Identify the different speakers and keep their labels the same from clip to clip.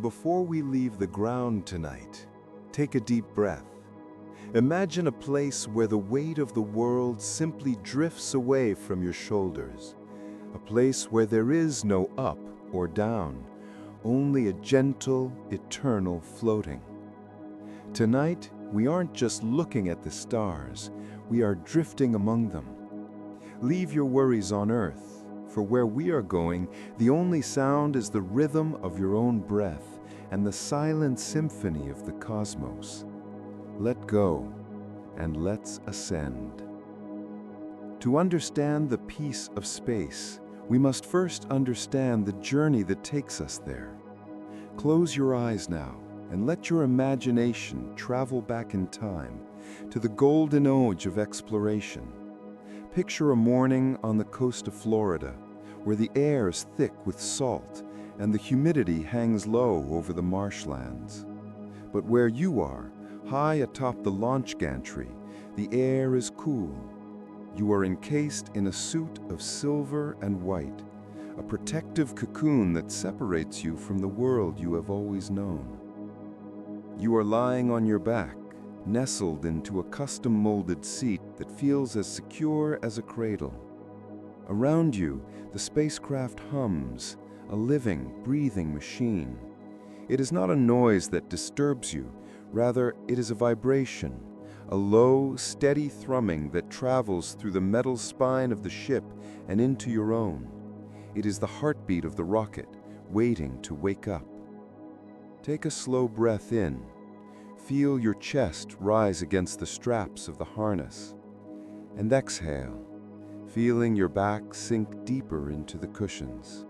Speaker 1: Before we leave the ground tonight, take a deep breath. Imagine a place where the weight of the world simply drifts away from your shoulders. A place where there is no up or down, only a gentle, eternal floating. Tonight, we aren't just looking at the stars, we are drifting among them. Leave your worries on Earth, for where we are going, the only sound is the rhythm of your own breath and the silent symphony of the cosmos. Let go, and let's ascend. To understand the peace of space, we must first understand the journey that takes us there. Close your eyes now, and let your imagination travel back in time to the golden age of exploration. Picture a morning on the coast of Florida, where the air is thick with salt and the humidity hangs low over the marshlands. But where you are, high atop the launch gantry, the air is cool. You are encased in a suit of silver and white, a protective cocoon that separates you from the world you have always known. You are lying on your back, nestled into a custom-molded seat that feels as secure as a cradle. Around you, the spacecraft hums, a living, breathing machine. It is not a noise that disturbs you, rather it is a vibration, a low, steady thrumming that travels through the metal spine of the ship and into your own. It is the heartbeat of the rocket, waiting to wake up. Take a slow breath in. Feel your chest rise against the straps of the harness. And exhale, feeling your back sink deeper into the cushions.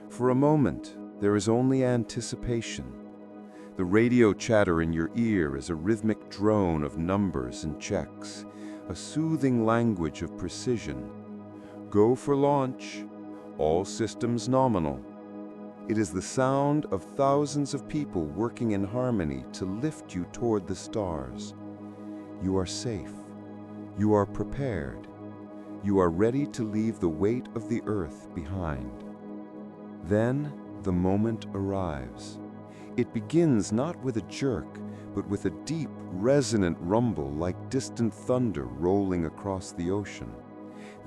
Speaker 1: For a moment, there is only anticipation. The radio chatter in your ear is a rhythmic drone of numbers and checks, a soothing language of precision. Go for launch. All systems nominal. It is the sound of thousands of people working in harmony to lift you toward the stars. You are safe. You are prepared. You are ready to leave the weight of the earth behind. Then the moment arrives. It begins not with a jerk, but with a deep, resonant rumble like distant thunder rolling across the ocean.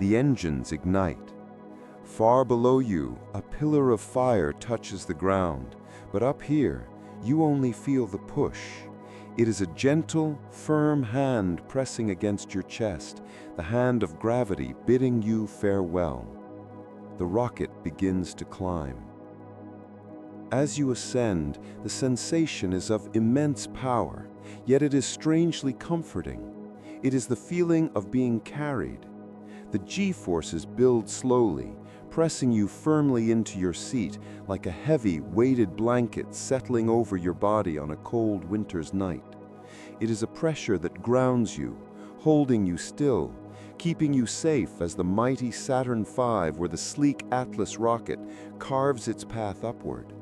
Speaker 1: The engines ignite. Far below you, a pillar of fire touches the ground, but up here, you only feel the push. It is a gentle, firm hand pressing against your chest, the hand of gravity bidding you farewell. The rocket begins to climb. As you ascend, the sensation is of immense power, yet it is strangely comforting. It is the feeling of being carried. The G-forces build slowly, pressing you firmly into your seat like a heavy, weighted blanket settling over your body on a cold winter's night. It is a pressure that grounds you, holding you still, keeping you safe as the mighty Saturn V or the sleek Atlas rocket carves its path upward.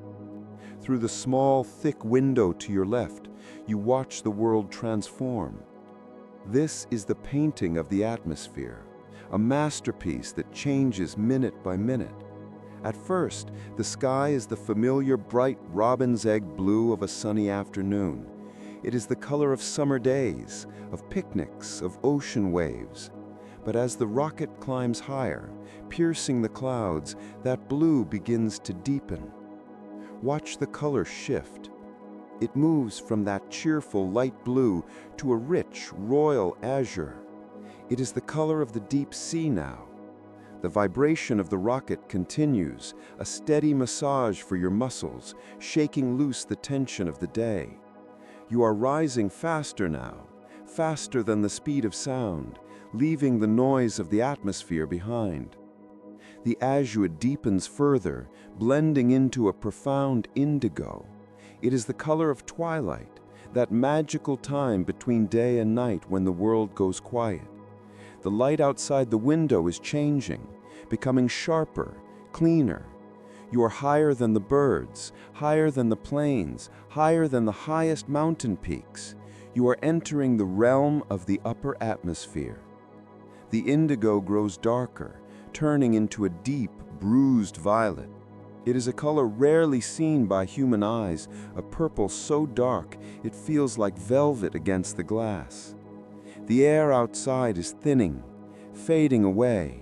Speaker 1: Through the small, thick window to your left, you watch the world transform. This is the painting of the atmosphere, a masterpiece that changes minute by minute. At first, the sky is the familiar bright robin's egg blue of a sunny afternoon. It is the color of summer days, of picnics, of ocean waves. But as the rocket climbs higher, piercing the clouds, that blue begins to deepen. Watch the color shift. It moves from that cheerful light blue to a rich, royal azure. It is the color of the deep sea now. The vibration of the rocket continues, a steady massage for your muscles, shaking loose the tension of the day. You are rising faster now, faster than the speed of sound, leaving the noise of the atmosphere behind. The azure deepens further, blending into a profound indigo. It is the color of twilight, that magical time between day and night when the world goes quiet. The light outside the window is changing, becoming sharper, cleaner. You are higher than the birds, higher than the plains, higher than the highest mountain peaks. You are entering the realm of the upper atmosphere. The indigo grows darker, turning into a deep, bruised violet.
Speaker 2: It is a color rarely seen by human eyes, a purple so dark it feels like velvet against the glass. The air outside is thinning, fading away.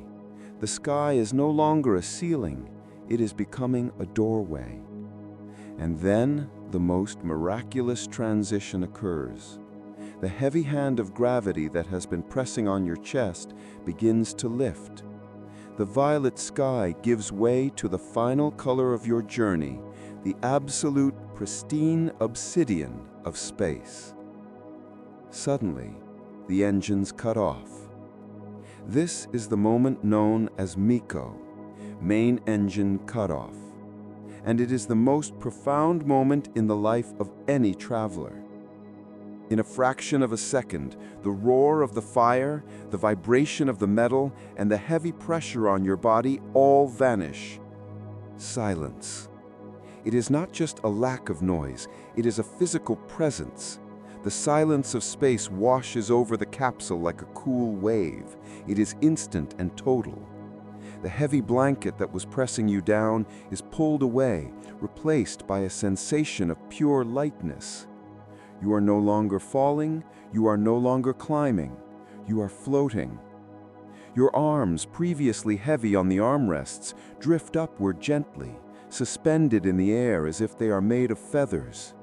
Speaker 2: The sky is no longer a ceiling, it is becoming a doorway. And then the most miraculous transition occurs. The heavy hand of gravity that has been pressing on your chest begins to lift. The violet sky gives way to the final color of your journey, the absolute pristine obsidian of space. Suddenly, the engines cut off. This is the moment known as MECO, main engine cutoff, and it is the most profound moment in the life of any traveler. In a fraction of a second, the roar of the fire, the vibration of the metal, and the heavy pressure on your body all vanish. Silence. It is not just a lack of noise, it is a physical presence. The silence of space washes over the capsule like a cool wave. It is instant and total. The heavy blanket that was pressing you down is pulled away, replaced by a sensation of pure lightness. You are no longer falling, you are no longer climbing, you are floating. Your arms, previously heavy on the armrests, drift upward gently, suspended in the air as if they are made of feathers.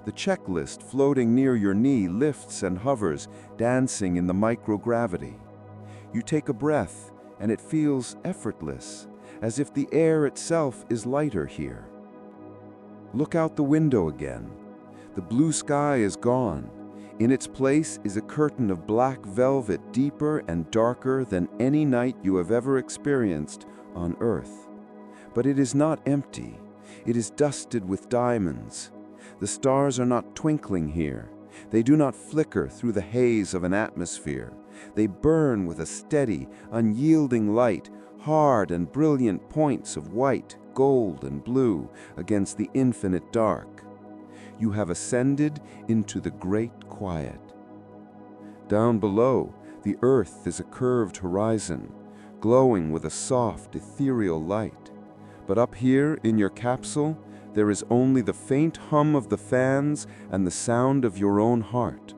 Speaker 2: The checklist floating near your knee lifts and hovers, dancing in the microgravity. You take a breath, and it feels effortless, as if the air itself is lighter here. Look out the window again. The blue sky is gone. In its place is a curtain of black velvet deeper and darker than any night you have ever experienced on Earth. But it is not empty. It is dusted with diamonds. The stars are not twinkling here. They do not flicker through the haze of an atmosphere. They burn with a steady, unyielding light, hard and brilliant points of white, gold, and blue against the infinite dark. You have ascended into the great quiet. Down below, the Earth is a curved horizon, glowing with a soft, ethereal light. But up here in your capsule, there is only the faint hum of the fans and the sound of your own heart,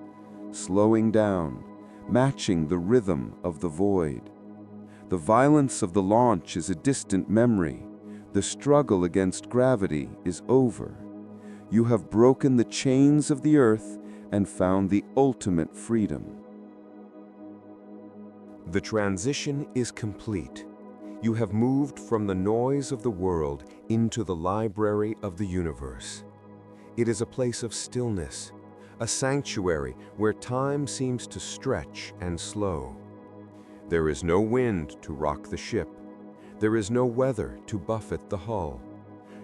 Speaker 2: slowing down, matching the rhythm of the void. The violence of the launch is a distant memory. The struggle against gravity is over. You have broken the chains of the Earth and found the ultimate freedom.
Speaker 1: The transition is complete. You have moved from the noise of the world into the library of the universe. It is a place of stillness, a sanctuary where time seems to stretch and slow. There is no wind to rock the ship. There is no weather to buffet the hull.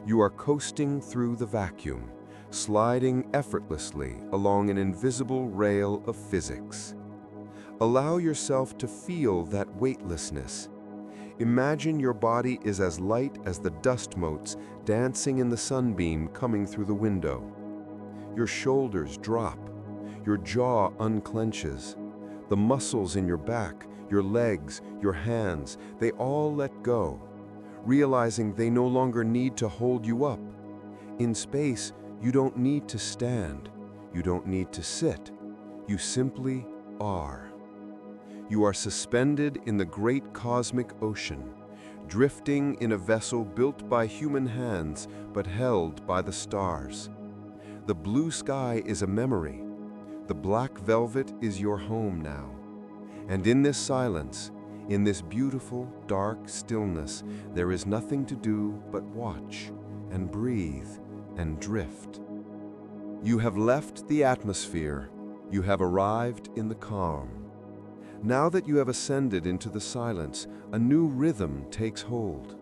Speaker 1: You are coasting through the vacuum, sliding effortlessly along an invisible rail of physics. Allow yourself to feel that weightlessness. Imagine your body is as light as the dust motes dancing in the sunbeam coming through the window. Your shoulders drop. Your jaw unclenches. The muscles in your back, your legs, your hands, they all let go, realizing they no longer need to hold you up. In space, you don't need to stand. You don't need to sit. You simply are. You are suspended in the great cosmic ocean, drifting in a vessel built by human hands but held by the stars. The blue sky is a memory. The black velvet is your home now. And in this silence, in this beautiful, dark stillness, there is nothing to do but watch and breathe and drift. You have left the atmosphere. You have arrived in the calm. Now that you have ascended into the silence, a new rhythm takes hold.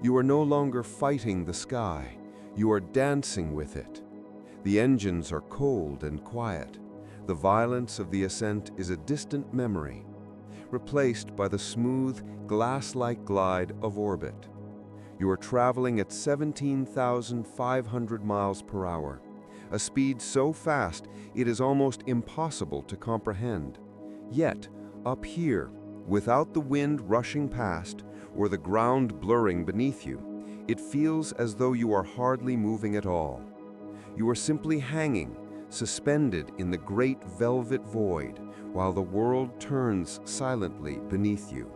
Speaker 1: You are no longer fighting the sky. You are dancing with it. The engines are cold and quiet. The violence of the ascent is a distant memory, replaced by the smooth, glass-like glide of orbit. You are traveling at 17,500 miles per hour, a speed so fast it is almost impossible to comprehend. Yet, up here, without the wind rushing past or the ground blurring beneath you,
Speaker 2: It feels as though you are hardly moving at all. You are simply hanging, suspended in the great velvet void, while the world turns silently beneath you.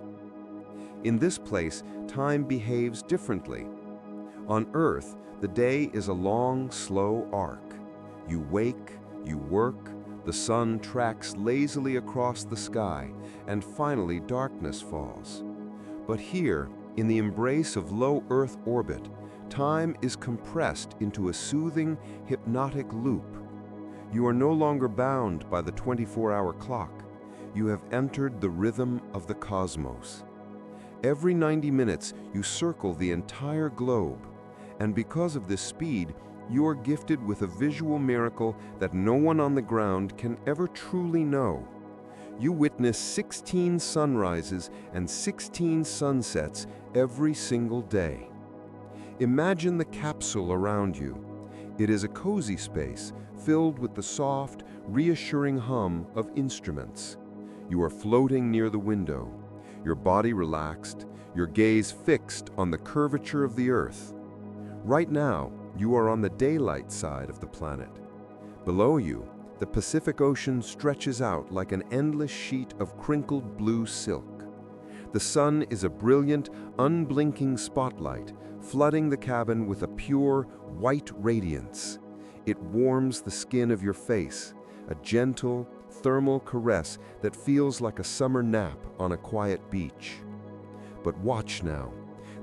Speaker 2: In this place, time behaves differently. On Earth, the day is a long, slow arc. You wake, you work, the sun tracks lazily across the sky, and finally darkness falls. But here, in the embrace of low Earth orbit, time is compressed into a soothing, hypnotic loop. You are no longer bound by the 24-hour clock. You have entered the rhythm of the cosmos. Every 90 minutes, you circle the entire globe, and because of this speed, you are gifted with a visual miracle that no one on the ground can ever truly know. You witness 16 sunrises and 16 sunsets every single day. Imagine the capsule around you. It is a cozy space filled with the soft, reassuring hum of instruments. You are floating near the window, your body relaxed, your gaze fixed on the curvature of the Earth. Right now, you are on the daylight side of the planet. Below you, the Pacific Ocean stretches out like an endless sheet of crinkled blue silk. The sun is a brilliant, unblinking spotlight, flooding the cabin with a pure, white radiance. It warms the skin of your face, a gentle, thermal caress that feels like a summer nap on a quiet beach. But watch now.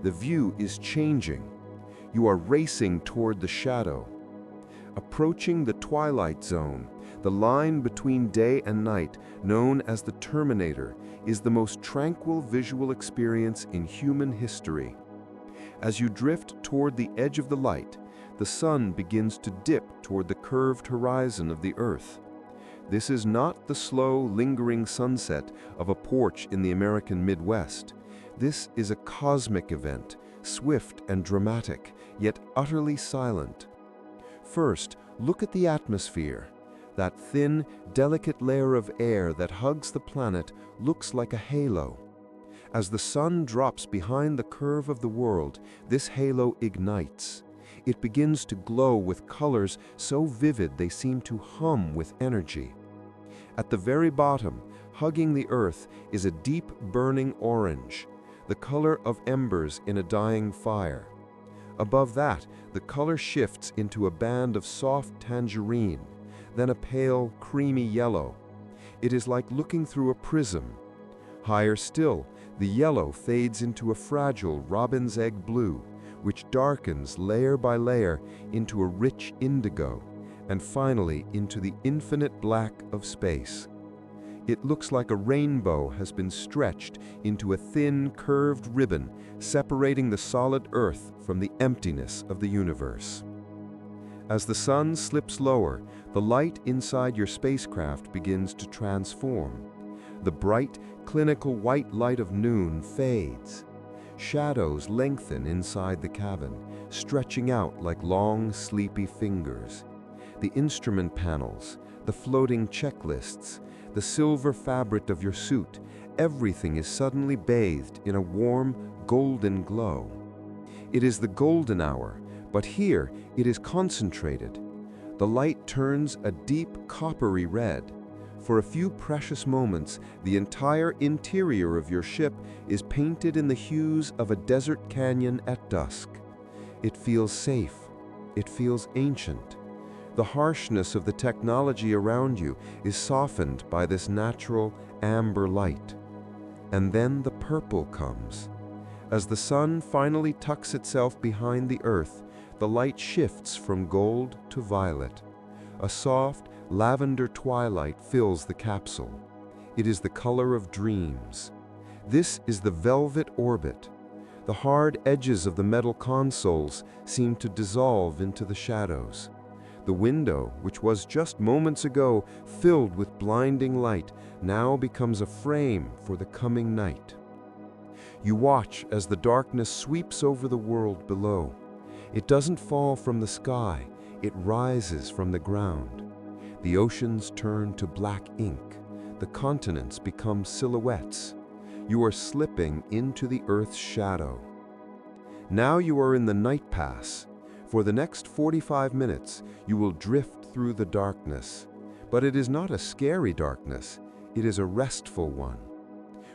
Speaker 2: The view is changing. You are racing toward the shadow. Approaching the twilight zone, the line between day and night, known as the Terminator, is the most tranquil visual experience in human history. As you drift toward the edge of the light, the sun begins to dip toward the curved horizon of the Earth. This is not the slow, lingering sunset of a porch in the American Midwest. This is a cosmic event, swift and dramatic, yet utterly silent. First, look at the atmosphere. That thin, delicate layer of air that hugs the planet looks like a halo. As the sun drops behind the curve of the world, this halo ignites. It begins to glow with colors so vivid they seem to hum with energy. At the very bottom, hugging the Earth, is a deep burning orange, the color of embers in a dying fire. Above that, the color shifts into a band of soft tangerine, then a pale, creamy yellow. It is like looking through a prism. Higher still, the yellow fades into a fragile robin's egg blue, which darkens layer by layer into a rich indigo, and finally into the infinite black of space. It looks like a rainbow has been stretched into a thin, curved ribbon, separating the solid Earth from the emptiness of the universe. As the sun slips lower, the light inside your spacecraft begins to transform. The bright, clinical white light of noon fades. Shadows lengthen inside the cabin, stretching out like long, sleepy fingers. The instrument panels, the floating checklists, the silver fabric of your suit, everything is suddenly bathed in a warm, golden glow. It is the golden hour, but here it is concentrated. The light turns a deep coppery red. For a few precious moments, the entire interior of your ship is painted in the hues of a desert canyon at dusk. It feels safe. It feels ancient. The harshness of the technology around you is softened by this natural amber light. And then the purple comes. As the sun finally tucks itself behind the Earth, the light shifts from gold to violet. A soft, lavender twilight fills the capsule. It is the color of dreams. This is the velvet orbit. The hard edges of the metal consoles seem to dissolve into the shadows. The window, which was just moments ago filled with blinding light, now becomes a frame for the coming night. You watch as the darkness sweeps over the world below. It doesn't fall from the sky, it rises from the ground. The oceans turn to black ink. The continents become silhouettes. You are slipping into the Earth's shadow. Now you are in the night pass. For the next 45 minutes, you will drift through the darkness. But it is not a scary darkness, it is a restful one.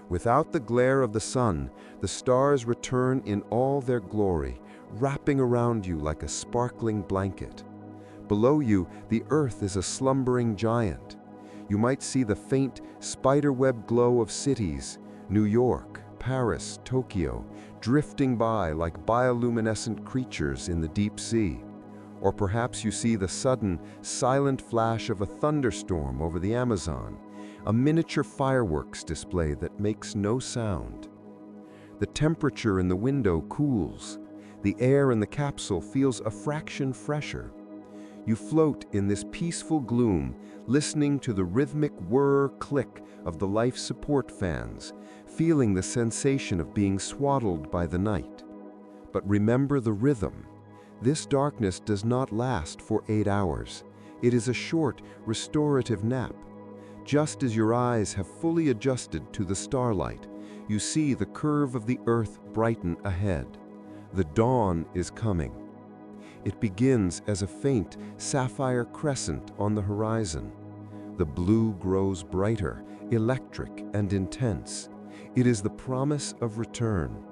Speaker 2: Without the glare of the sun, the stars return in all their glory, wrapping around you like a sparkling blanket. Below you, the Earth is a slumbering giant. You might see the faint, spiderweb glow of cities, New York, Paris, Tokyo, drifting by like bioluminescent creatures in the deep sea. Or perhaps you see the sudden, silent flash of a thunderstorm over the Amazon, a miniature fireworks display that makes no sound. The temperature in the window cools. The air in the capsule feels a fraction fresher. You float in this peaceful gloom, listening to the rhythmic whir-click of the life support fans, feeling the sensation of being swaddled by the night. But remember the rhythm. This darkness does not last for 8 hours. It is a short, restorative nap. Just as your eyes have fully adjusted to the starlight, you see the curve of the Earth brighten ahead. The dawn is coming. It begins as a faint, sapphire crescent on the horizon. The blue grows brighter, electric, and intense. It is the promise of return.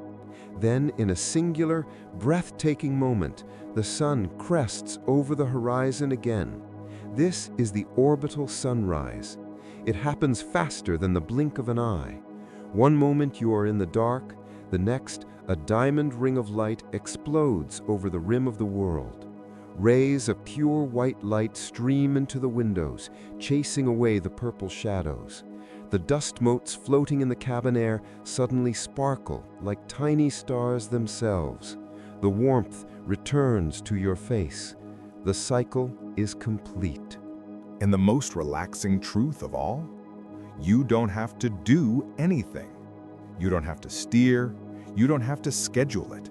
Speaker 2: Then, in a singular, breathtaking moment, the sun crests over the horizon again. This is the orbital sunrise. It happens faster than the blink of an eye. One moment you are in the dark, the next, a diamond ring of light explodes over the rim of the world. Rays of pure white light stream into the windows, chasing away the purple shadows. The dust motes floating in the cabin air suddenly sparkle like tiny stars themselves. The warmth returns to your face. The cycle is complete.
Speaker 3: And the most relaxing truth of all, you don't have to do anything. You don't have to steer. You don't have to schedule it.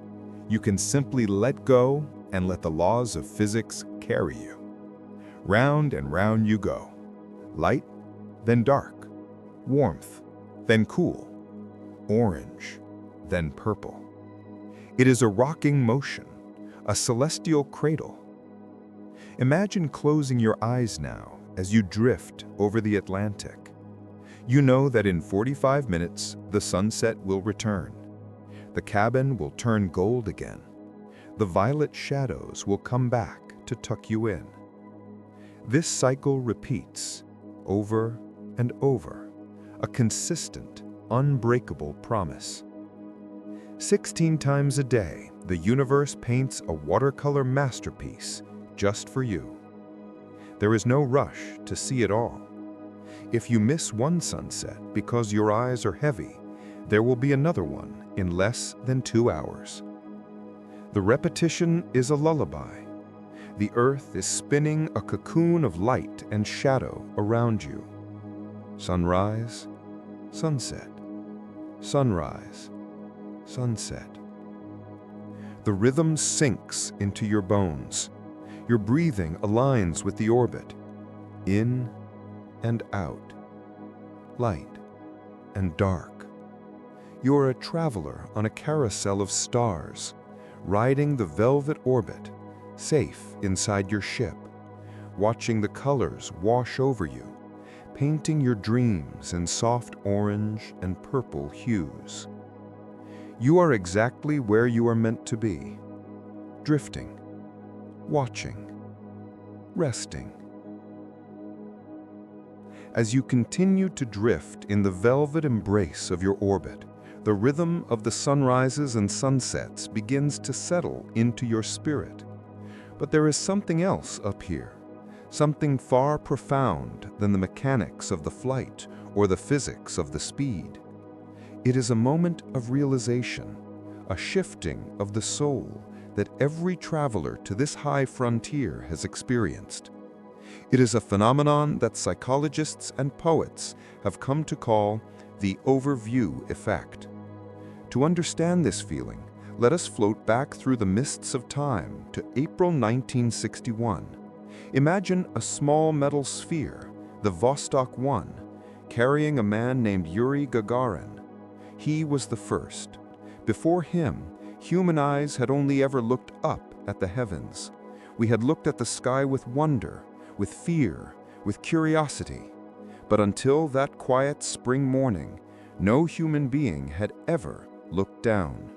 Speaker 3: You can simply let go and let the laws of physics carry you. Round and round you go. Light, then dark. Warmth, then cool. Orange, then purple. It is a rocking motion, a celestial cradle. Imagine closing your eyes now as you drift over the Atlantic. You know that in 45 minutes, the sunset will return. The cabin will turn gold again. The violet shadows will come back to tuck you in. This cycle repeats over and over, a consistent, unbreakable promise. 16 times a day, the universe paints a watercolor masterpiece just for you. There is no rush to see it all. If you miss one sunset because your eyes are heavy, there will be another one in less than 2 hours. The repetition is a lullaby. The Earth is spinning a cocoon of light and shadow around you. Sunrise, sunset, sunrise, sunset. The rhythm sinks into your bones. Your breathing aligns with the orbit. In and out. Light and dark. You are a traveler on a carousel of stars, riding the velvet orbit, safe inside your ship, watching the colors wash over you, painting your dreams in soft orange and purple hues. You are exactly where you are meant to be, drifting, watching, resting. As you continue to drift in the velvet embrace of your orbit, the rhythm of the sunrises and sunsets begins to settle into your spirit. But there is something else up here, something far profound than the mechanics of the flight or the physics of the speed. It is a moment of realization, a shifting of the soul that every traveler to this high frontier has experienced. It is a phenomenon that psychologists and poets have come to call the overview effect. To understand this feeling, let us float back through the mists of time to April 1961. Imagine a small metal sphere, the Vostok 1, carrying a man named Yuri Gagarin. He was the first. Before him,
Speaker 2: Human eyes had only ever looked up at the heavens. We had looked at the sky with wonder, with fear, with curiosity. But until that quiet spring morning, no human being had ever looked down.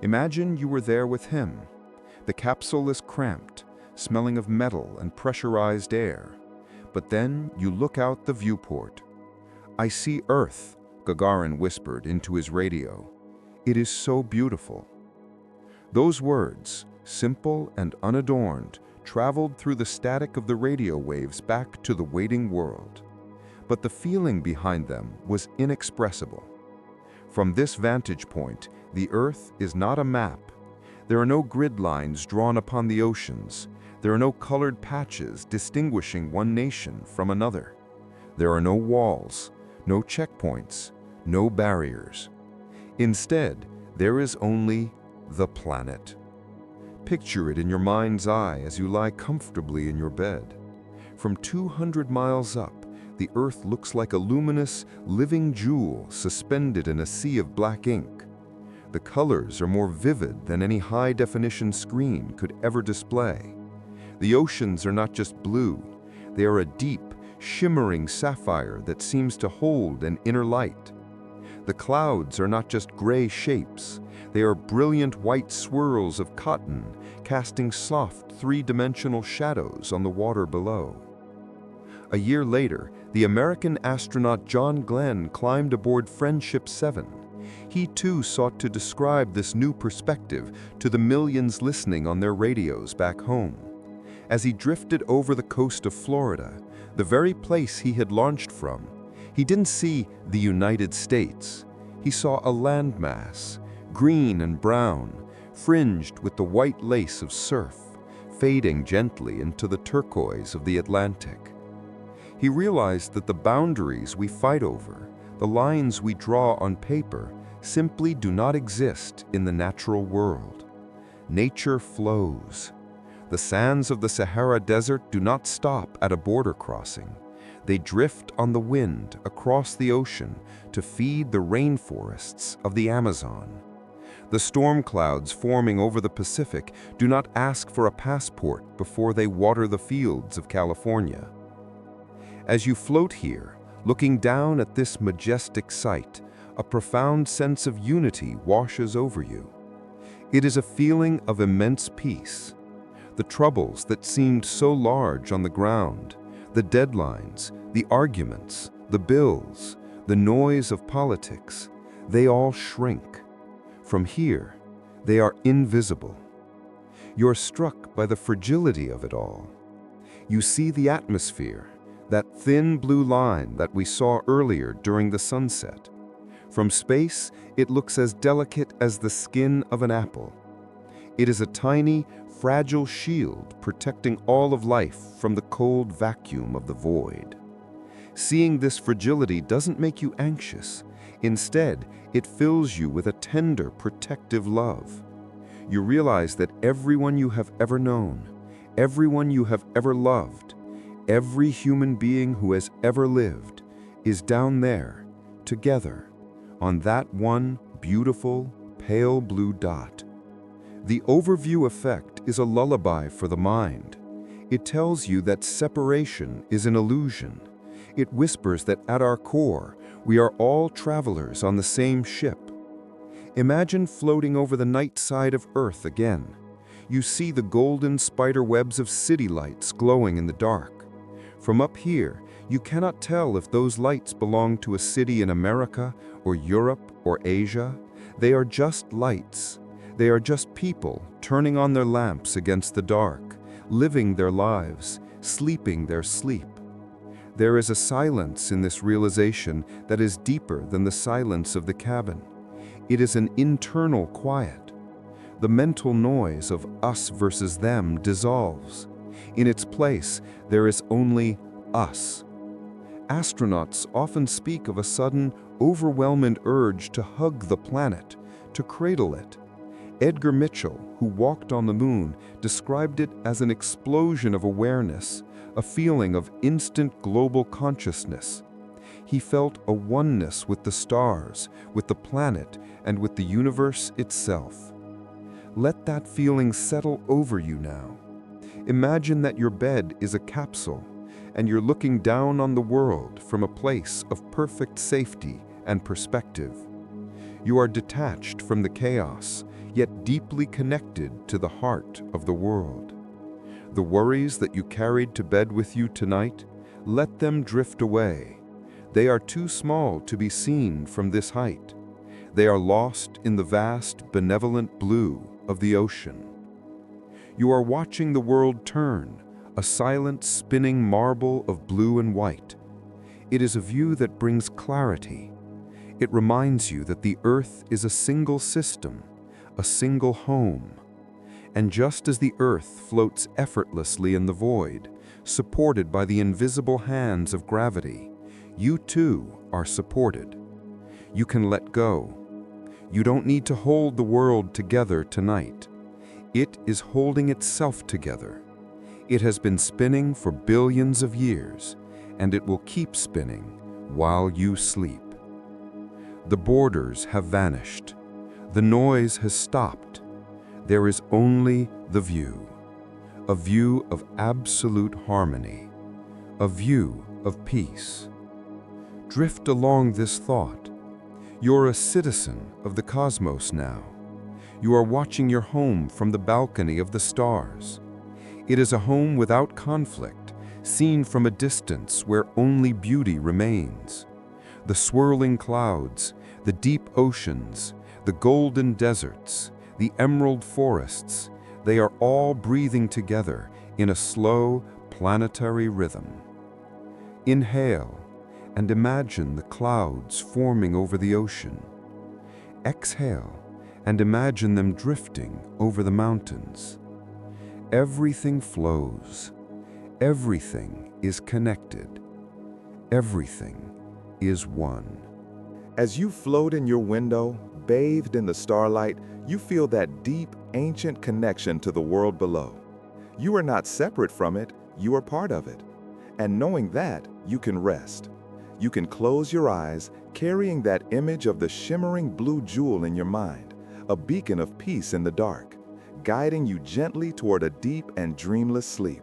Speaker 2: Imagine you were there with him. The capsule is cramped, smelling of metal and pressurized air. But then you look out the viewport. "I see Earth," Gagarin whispered into his radio. "It is so beautiful." Those words, simple and unadorned, traveled through the static of the radio waves back to the waiting world. But the feeling behind them was inexpressible. From this vantage point, the Earth is not a map. There are no grid lines drawn upon the oceans. There are no colored patches distinguishing one nation from another. There are no walls, no checkpoints, no barriers. Instead, there is only the planet. Picture it in your mind's eye as you lie comfortably in your bed. From 200 miles up, the Earth looks like a luminous, living jewel suspended in a sea of black ink. The colors are more vivid than any high-definition screen could ever display. The oceans are not just blue, they are a deep, shimmering sapphire that seems to hold an inner light. The clouds are not just gray shapes, they are brilliant white swirls of cotton, casting soft, three-dimensional shadows on the water below. A year later, the American astronaut John Glenn climbed aboard Friendship 7. He too sought to describe this new perspective to the millions listening on their radios back home. As he drifted over the coast of Florida, the very place he had launched from, he didn't see the United States. He saw a landmass, green and brown, fringed with the white lace of surf, fading gently into the turquoise of the Atlantic. He realized that the boundaries we fight over, the lines we draw on paper, simply do not exist in the natural world. Nature flows. The sands of the Sahara Desert do not stop at a border crossing. They drift on the wind across the ocean to feed the rainforests of the Amazon. The storm clouds forming over the Pacific do not ask for a passport before they water the fields of California. As you float here, looking down at this majestic sight, a profound sense of unity washes over you. It is a feeling of immense peace. The troubles that seemed so large on the ground, the deadlines, the arguments, the bills, the noise of politics, they all shrink. From here, they are invisible. You're struck by the fragility of it all. You see the atmosphere, that thin blue line that we saw earlier during the sunset. From space, it looks as delicate as the skin of an apple. It is a tiny, fragile shield protecting all of life from the cold vacuum of the void. Seeing this fragility doesn't make you anxious. Instead, it fills you with a tender, protective love. You realize that everyone you have ever known, everyone you have ever loved, every human being who has ever lived is down there, together, on that one beautiful, pale blue dot. The overview effect is a lullaby for the mind. It tells you that separation is an illusion. It whispers that at our core, we are all travelers on the same ship. Imagine floating over the night side of Earth again. You see the golden spider webs of city lights glowing in the dark. From up here, you cannot tell if those lights belong to a city in America or Europe or Asia. They are just lights. They are just people turning on their lamps against the dark, living their lives, sleeping their sleep. There is a silence in this realization that is deeper than the silence of the cabin. It is an internal quiet. The mental noise of us versus them dissolves. In its place, there is only us. Astronauts often speak of a sudden, overwhelming urge to hug the planet, to cradle it. Edgar Mitchell, who walked on the moon, described it as an explosion of awareness, a feeling of instant global consciousness. He felt a oneness with the stars, with the planet, and with the universe itself. Let that feeling settle over you now. Imagine that your bed is a capsule, and you're looking down on the world from a place of perfect safety and perspective. You are detached from the chaos, yet deeply connected to the heart of the world. The worries that you carried to bed with you tonight, let them drift away. They are too small to be seen from this height. They are lost in the vast, benevolent blue of the ocean. You are watching the world turn, a silent, spinning marble of blue and white. It is a view that brings clarity. It reminds you that the Earth is a single system, a single home. And just as the Earth floats effortlessly in the void, supported by the invisible hands of gravity, you too are supported. You can let go. You don't need to hold the world together tonight. It is holding itself together. It has been spinning for billions of years, and it will keep spinning while you sleep. The borders have vanished. The noise has stopped. There is only the view. A view of absolute harmony. A view of peace. Drift along this thought. You're a citizen of the cosmos now. You are watching your home from the balcony of the stars. It is a home without conflict, seen from a distance where only beauty remains. The swirling clouds, the deep oceans, the golden deserts, the emerald forests, they are all breathing together in a slow, planetary rhythm. Inhale and imagine the clouds forming over the ocean. Exhale and imagine them drifting over the mountains. Everything flows. Everything is connected. Everything is one.
Speaker 1: As you float in your window, bathed in the starlight, you feel that deep, ancient connection to the world below. You are not separate from it, you are part of it. And knowing that, you can rest. You can close your eyes, carrying that image of the shimmering blue jewel in your mind, a beacon of peace in the dark, guiding you gently toward a deep and dreamless sleep.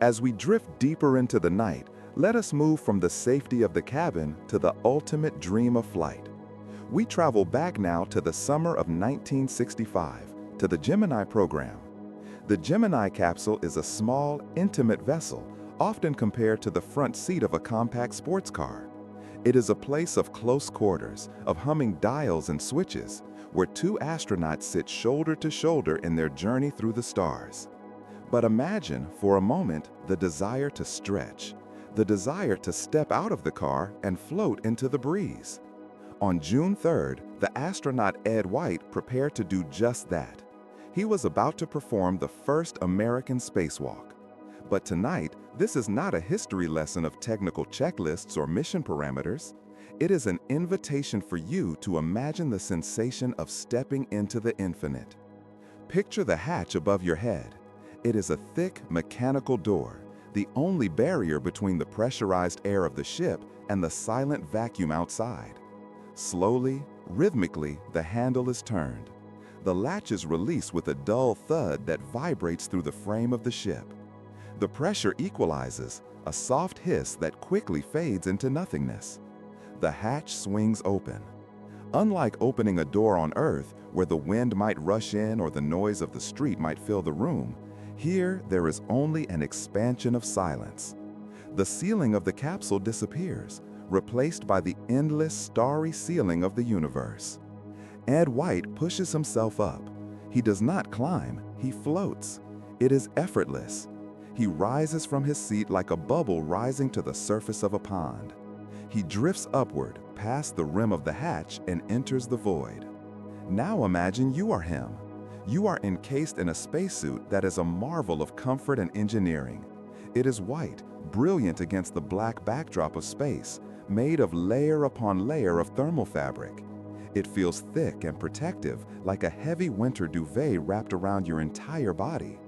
Speaker 1: As we drift deeper into the night, let us move from the safety of the cabin to the ultimate dream of flight. We travel back now to the summer of 1965, to the Gemini program. The Gemini capsule is a small, intimate vessel, often compared to the front seat of a compact sports car. It is a place of close quarters, of humming dials and switches, where two astronauts sit shoulder to shoulder in their journey through the stars. But imagine, for a moment, the desire to stretch, the desire to step out of the car and float into the breeze. On June 3rd, the astronaut Ed White prepared to do just that. He was about to perform the first American spacewalk. But tonight, this is not a history lesson of technical checklists or mission parameters. It is an invitation for you to imagine the sensation of stepping into the infinite. Picture the hatch above your head. It is a thick, mechanical door, the only barrier between the pressurized air of the ship and the silent vacuum outside. Slowly, rhythmically, the handle is turned. The latch is released with a dull thud that vibrates through the frame of the ship. The pressure equalizes, a soft hiss that quickly fades into nothingness. The hatch swings open. Unlike opening a door on Earth, where the wind might rush in or the noise of the street might fill the room, here there is only an expansion of silence. The ceiling of the capsule disappears, replaced by the endless starry ceiling of the universe. Ed White pushes himself up. He does not climb, he floats. It is effortless. He rises from his seat like a bubble rising to the surface of a pond. He drifts upward, past the rim of the hatch, and enters the void. Now imagine you are him. You are encased in a spacesuit that is a marvel of comfort and engineering. It is white, brilliant against the black backdrop of space, made of layer upon layer of thermal fabric. It feels thick and protective, like a heavy winter duvet wrapped around your entire body.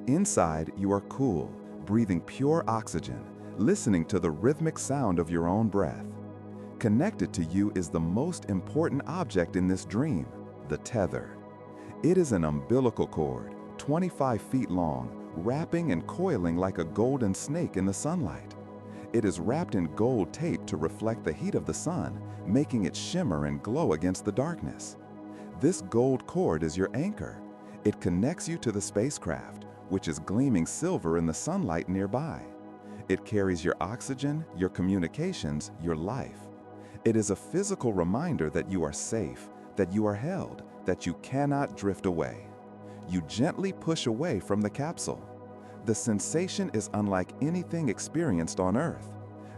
Speaker 1: Inside, you are cool, breathing pure oxygen, listening to the rhythmic sound of your own breath. Connected to you is the most important object in this dream, the tether.
Speaker 4: It is an umbilical cord, 25 feet long, wrapping and coiling like a golden snake in the sunlight. It is wrapped in gold tape to reflect the heat of the sun, making it shimmer and glow against the darkness. This gold cord is your anchor. It connects you to the spacecraft, which is gleaming silver in the sunlight nearby. It carries your oxygen, your communications, your life. It is a physical reminder that you are safe, that you are held, that you cannot drift away. You gently push away from the capsule. The sensation is unlike anything experienced on Earth.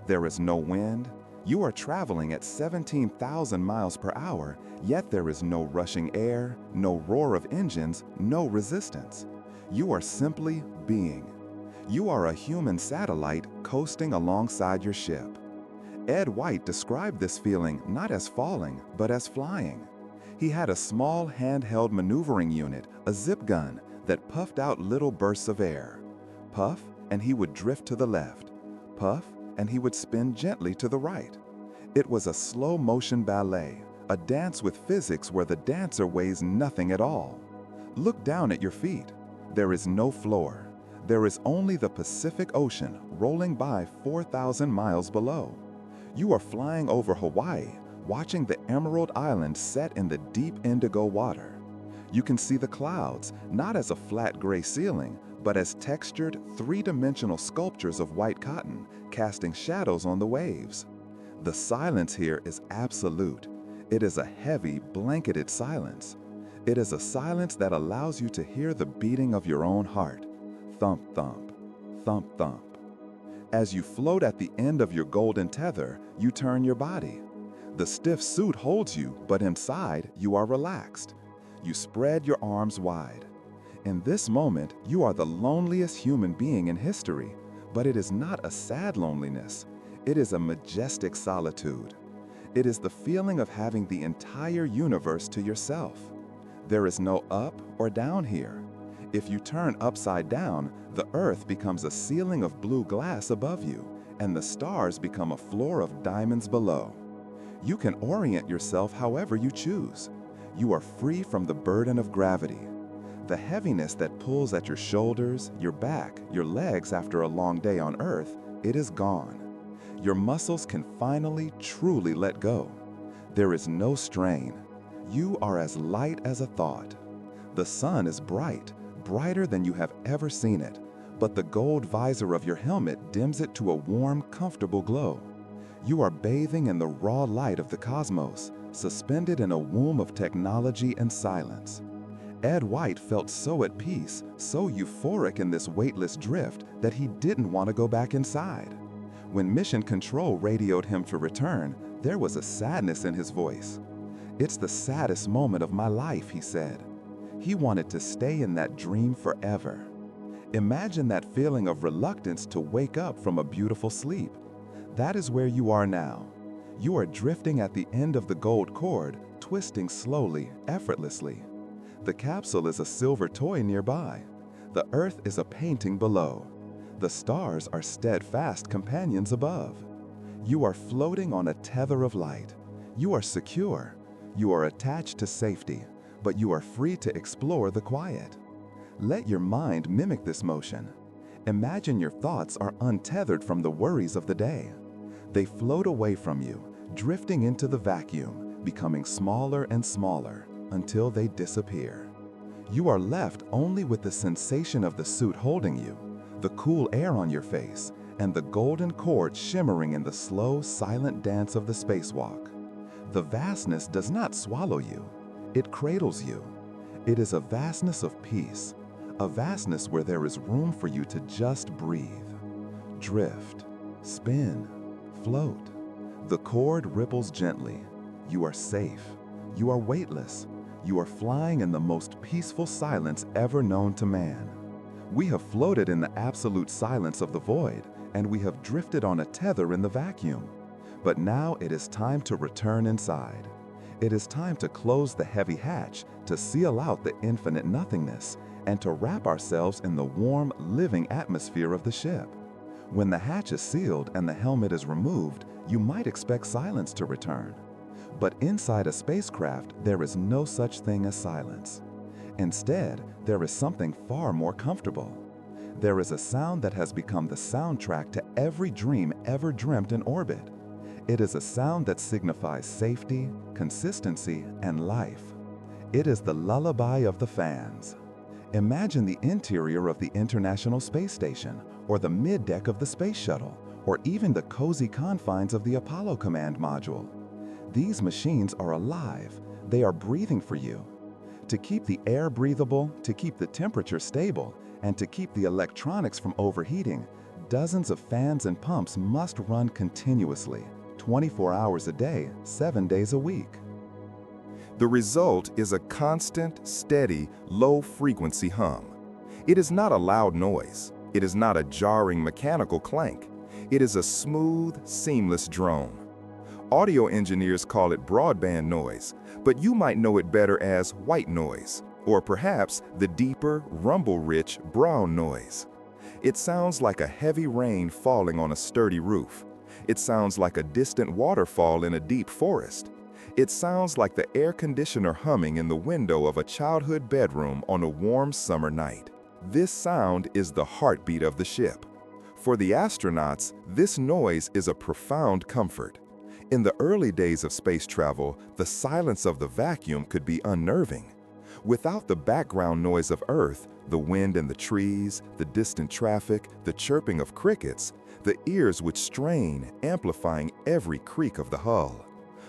Speaker 4: There is no wind. You are traveling at 17,000 miles per hour, yet there is no rushing air, no roar of engines, no resistance. You are simply being. You are a human satellite coasting alongside your ship. Ed White described this feeling not as falling, but as flying. He had a small handheld maneuvering unit, a zip gun, that puffed out little bursts of air. Puff, and he would drift to the left. Puff, and he would spin gently to the right. It was a slow-motion ballet, a dance with physics where the dancer weighs nothing at all. Look down at your feet. There is no floor. There is only the Pacific Ocean rolling by 4,000 miles below. You are flying over Hawaii, watching the Emerald Island set in the deep indigo water. You can see the clouds, not as a flat gray ceiling, but as textured, three-dimensional sculptures of white cotton, casting shadows on the waves. The silence here is absolute. It is a heavy, blanketed silence. It is a silence that allows you to hear the beating of your own heart. Thump, thump, thump, thump. As you float at the end of your golden tether, you turn your body. The stiff suit holds you, but inside, you are relaxed. You spread your arms wide. In this moment, you are the loneliest human being in history, but it is not a sad loneliness. It is a majestic solitude. It is the feeling of having the entire universe to yourself. There is no up or down here. If you turn upside down, the earth becomes a ceiling of blue glass above you, and the stars become a floor of diamonds below. You can orient yourself however you choose. You are free from the burden of gravity. The heaviness that pulls at your shoulders, your back, your legs after a long day on Earth, it is gone. Your muscles can finally, truly let go. There is no strain. You are as light as a thought. The sun is bright, brighter than you have ever seen it, but the gold visor of your helmet dims it to a warm, comfortable glow. You are bathing in the raw light of the cosmos, suspended in a womb of technology and silence. Ed White felt so at peace, so euphoric in this weightless drift that he didn't want to go back inside. When Mission Control radioed him to return, there was a sadness in his voice. "It's the saddest moment of my life," he said. He wanted to stay in that dream forever. Imagine that feeling of reluctance to wake up from a beautiful sleep. That is where you are now. You are drifting at the end of the gold cord, twisting slowly, effortlessly. The capsule is a silver toy nearby. The Earth is a painting below. The stars are steadfast companions above. You are floating on a tether of light. You are secure. You are attached to safety, but you are free to explore the quiet. Let your mind mimic this motion. Imagine your thoughts are untethered from the worries of the day. They float away from you, drifting into the vacuum, becoming smaller and smaller until they disappear. You are left only with the sensation of the suit holding you, the cool air on your face, and the golden cord shimmering in the slow, silent dance of the spacewalk. The vastness does not swallow you. It cradles you. It is a vastness of peace, a vastness where there is room for you to just breathe. Drift, spin, float. The cord ripples gently. You are safe. You are weightless. You are flying in the most peaceful silence ever known to man. We have floated in the absolute silence of the void, and we have drifted on a tether in the vacuum. But now it is time to return inside. It is time to close the heavy hatch, to seal out the infinite nothingness, and to wrap ourselves in the warm, living atmosphere of the ship. When the hatch is sealed and the helmet is removed, you might expect silence to return. But inside a spacecraft, there is no such thing as silence. Instead, there is something far more comfortable. There is a sound that has become the soundtrack to every dream ever dreamt in orbit. It is a sound that signifies safety, consistency, and life. It is the lullaby of the fans. Imagine the interior of the International Space Station, or the middeck of the Space Shuttle, or even the cozy confines of the Apollo Command Module. These machines are alive. They are breathing for you. To keep the air breathable, to keep the temperature stable, and to keep the electronics from overheating, dozens of fans and pumps must run continuously, 24 hours a day, 7 days a week.
Speaker 3: The result is a constant, steady, low-frequency hum. It is not a loud noise. It is not a jarring mechanical clank. It is a smooth, seamless drone. Audio engineers call it broadband noise, but you might know it better as white noise, or perhaps the deeper, rumble-rich brown noise. It sounds like a heavy rain falling on a sturdy roof. It sounds like a distant waterfall in a deep forest. It sounds like the air conditioner humming in the window of a childhood bedroom on a warm summer night. This sound is the heartbeat of the ship. For the astronauts, this noise is a profound comfort. In the early days of space travel, the silence of the vacuum could be unnerving. Without the background noise of Earth, the wind in the trees, the distant traffic, the chirping of crickets, the ears would strain, amplifying every creak of the hull.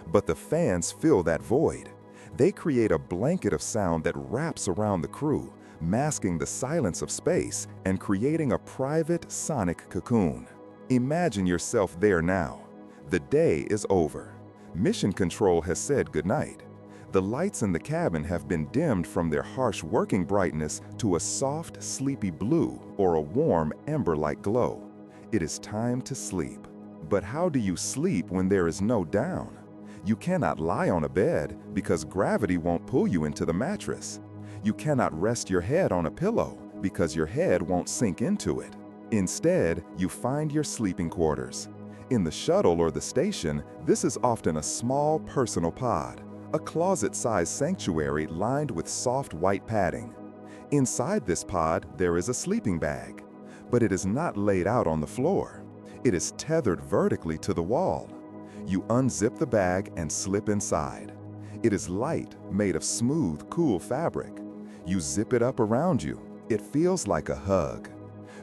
Speaker 3: But the fans fill that void. They create a blanket of sound that wraps around the crew, masking the silence of space and creating a private sonic cocoon. Imagine yourself there now. The day is over. Mission Control has said goodnight. The lights in the cabin have been dimmed from their harsh working brightness to a soft, sleepy blue or a warm, ember-like glow. It is time to sleep. But how do you sleep when there is no down? You cannot lie on a bed because gravity won't pull you into the mattress. You cannot rest your head on a pillow because your head won't sink into it. Instead, you find your sleeping quarters. In the shuttle or the station, this is often a small personal pod, a closet-sized sanctuary lined with soft white padding. Inside this pod, there is a sleeping bag, but it is not laid out on the floor. It is tethered vertically to the wall. You unzip the bag and slip inside. It is light, made of smooth, cool fabric. You zip it up around you. It feels like a hug.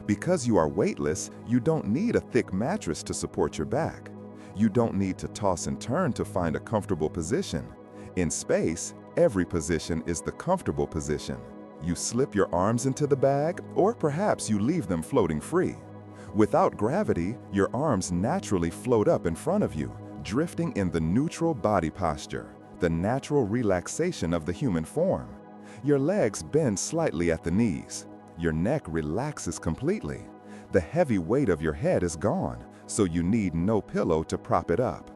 Speaker 3: Because you are weightless, you don't need a thick mattress to support your back. You don't need to toss and turn to find a comfortable position. In space, every position is the comfortable position. You slip your arms into the bag, or perhaps you leave them floating free. Without gravity, your arms naturally float up in front of you, drifting in the neutral body posture, the natural relaxation of the human form. Your legs bend slightly at the knees. Your neck relaxes completely. The heavy weight of your head is gone, so you need no pillow to prop it up.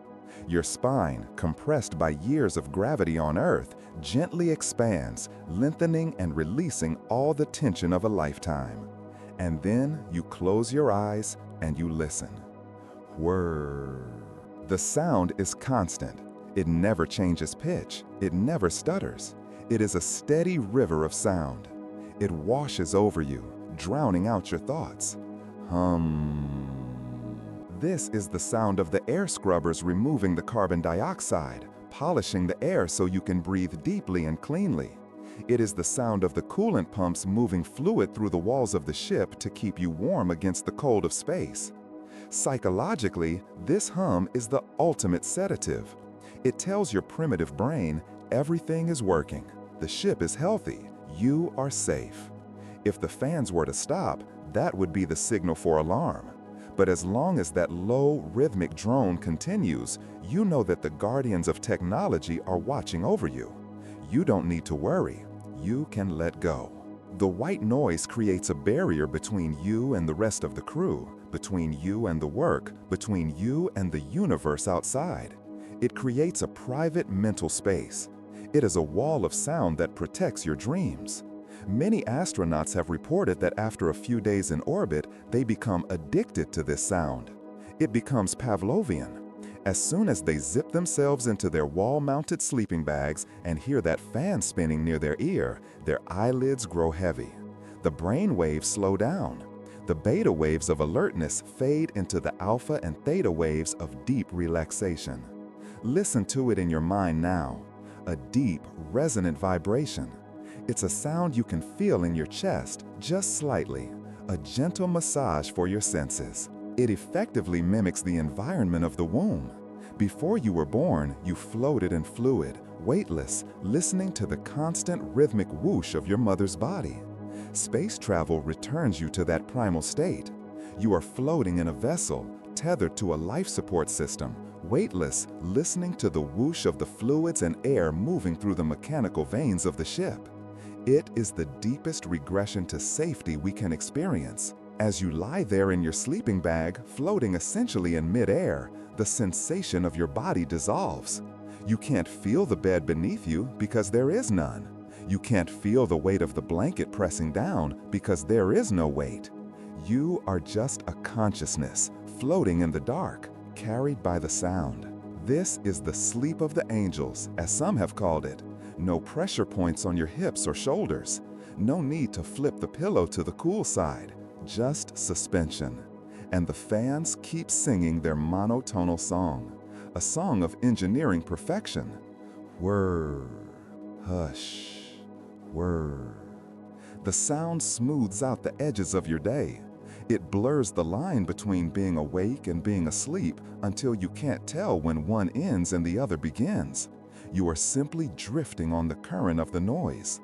Speaker 3: Your spine, compressed by years of gravity on Earth, gently expands, lengthening and releasing all the tension of a lifetime. And then you close your eyes and you listen. Whirr. The sound is constant. It never changes pitch. It never stutters. It is a steady river of sound. It washes over you, drowning out your thoughts. Hum. This is the sound of the air scrubbers removing the carbon dioxide, polishing the air so you can breathe deeply and cleanly. It is the sound of the coolant pumps moving fluid through the walls of the ship to keep you warm against the cold of space. Psychologically, this hum is the ultimate sedative. It tells your primitive brain everything is working, the ship is healthy, you are safe. If the fans were to stop, that would be the signal for alarm. But as long as that low, rhythmic drone continues, you know that the guardians of technology are watching over you. You don't need to worry. You can let go. The white noise creates a barrier between you and the rest of the crew, between you and the work, between you and the universe outside. It creates a private mental space. It is a wall of sound that protects your dreams. Many astronauts have reported that after a few days in orbit, they become addicted to this sound. It becomes Pavlovian.
Speaker 4: As soon as they zip themselves into their wall-mounted sleeping bags and hear that fan spinning near their ear, their eyelids grow heavy. The brain waves slow down. The beta waves of alertness fade into the alpha and theta waves of deep relaxation. Listen to it in your mind now. A deep, resonant vibration. It's a sound you can feel in your chest, just slightly. A gentle massage for your senses. It effectively mimics the environment of the womb. Before you were born, you floated in fluid, weightless, listening to the constant rhythmic whoosh of your mother's body. Space travel returns you to that primal state. You are floating in a vessel, tethered to a life support system, weightless, listening to the whoosh of the fluids and air moving through the mechanical veins of the ship. It is the deepest regression to safety we can experience. As you lie there in your sleeping bag, floating essentially in mid-air, the sensation of your body dissolves. You can't feel the bed beneath you because there is none. You can't feel the weight of the blanket pressing down because there is no weight. You are just a consciousness, floating in the dark, carried by the sound. This is the sleep of the angels, as some have called it. No pressure points on your hips or shoulders. No need to flip the pillow to the cool side. Just suspension. And the fans keep singing their monotonal song. A song of engineering perfection. Whir, hush, whir. The sound smooths out the edges of your day. It blurs the line between being awake and being asleep until you can't tell when one ends and the other begins. You are simply drifting on the current of the noise.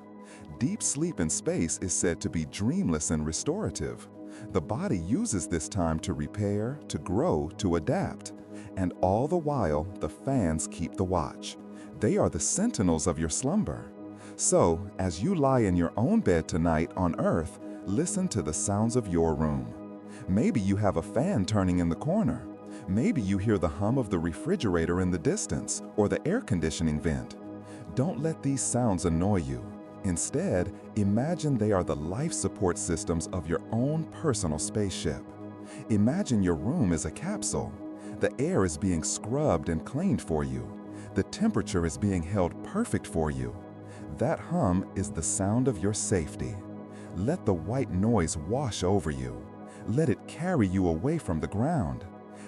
Speaker 4: Deep sleep in space is said to be dreamless and restorative. The body uses this time to repair, to grow, to adapt. And all the while, the fans keep the watch. They are the sentinels of your slumber. So, as you lie in your own bed tonight on Earth, listen to the sounds of your room. Maybe you have a fan turning in the corner. Maybe you hear the hum of the refrigerator in the distance or the air conditioning vent. Don't let these sounds annoy you. Instead, imagine they are the life support systems of your own personal spaceship. Imagine your room is a capsule. The air is being scrubbed and cleaned for you. The temperature is being held perfect for you. That hum is the sound of your safety. Let the white noise wash over you. Let it carry you away from the ground.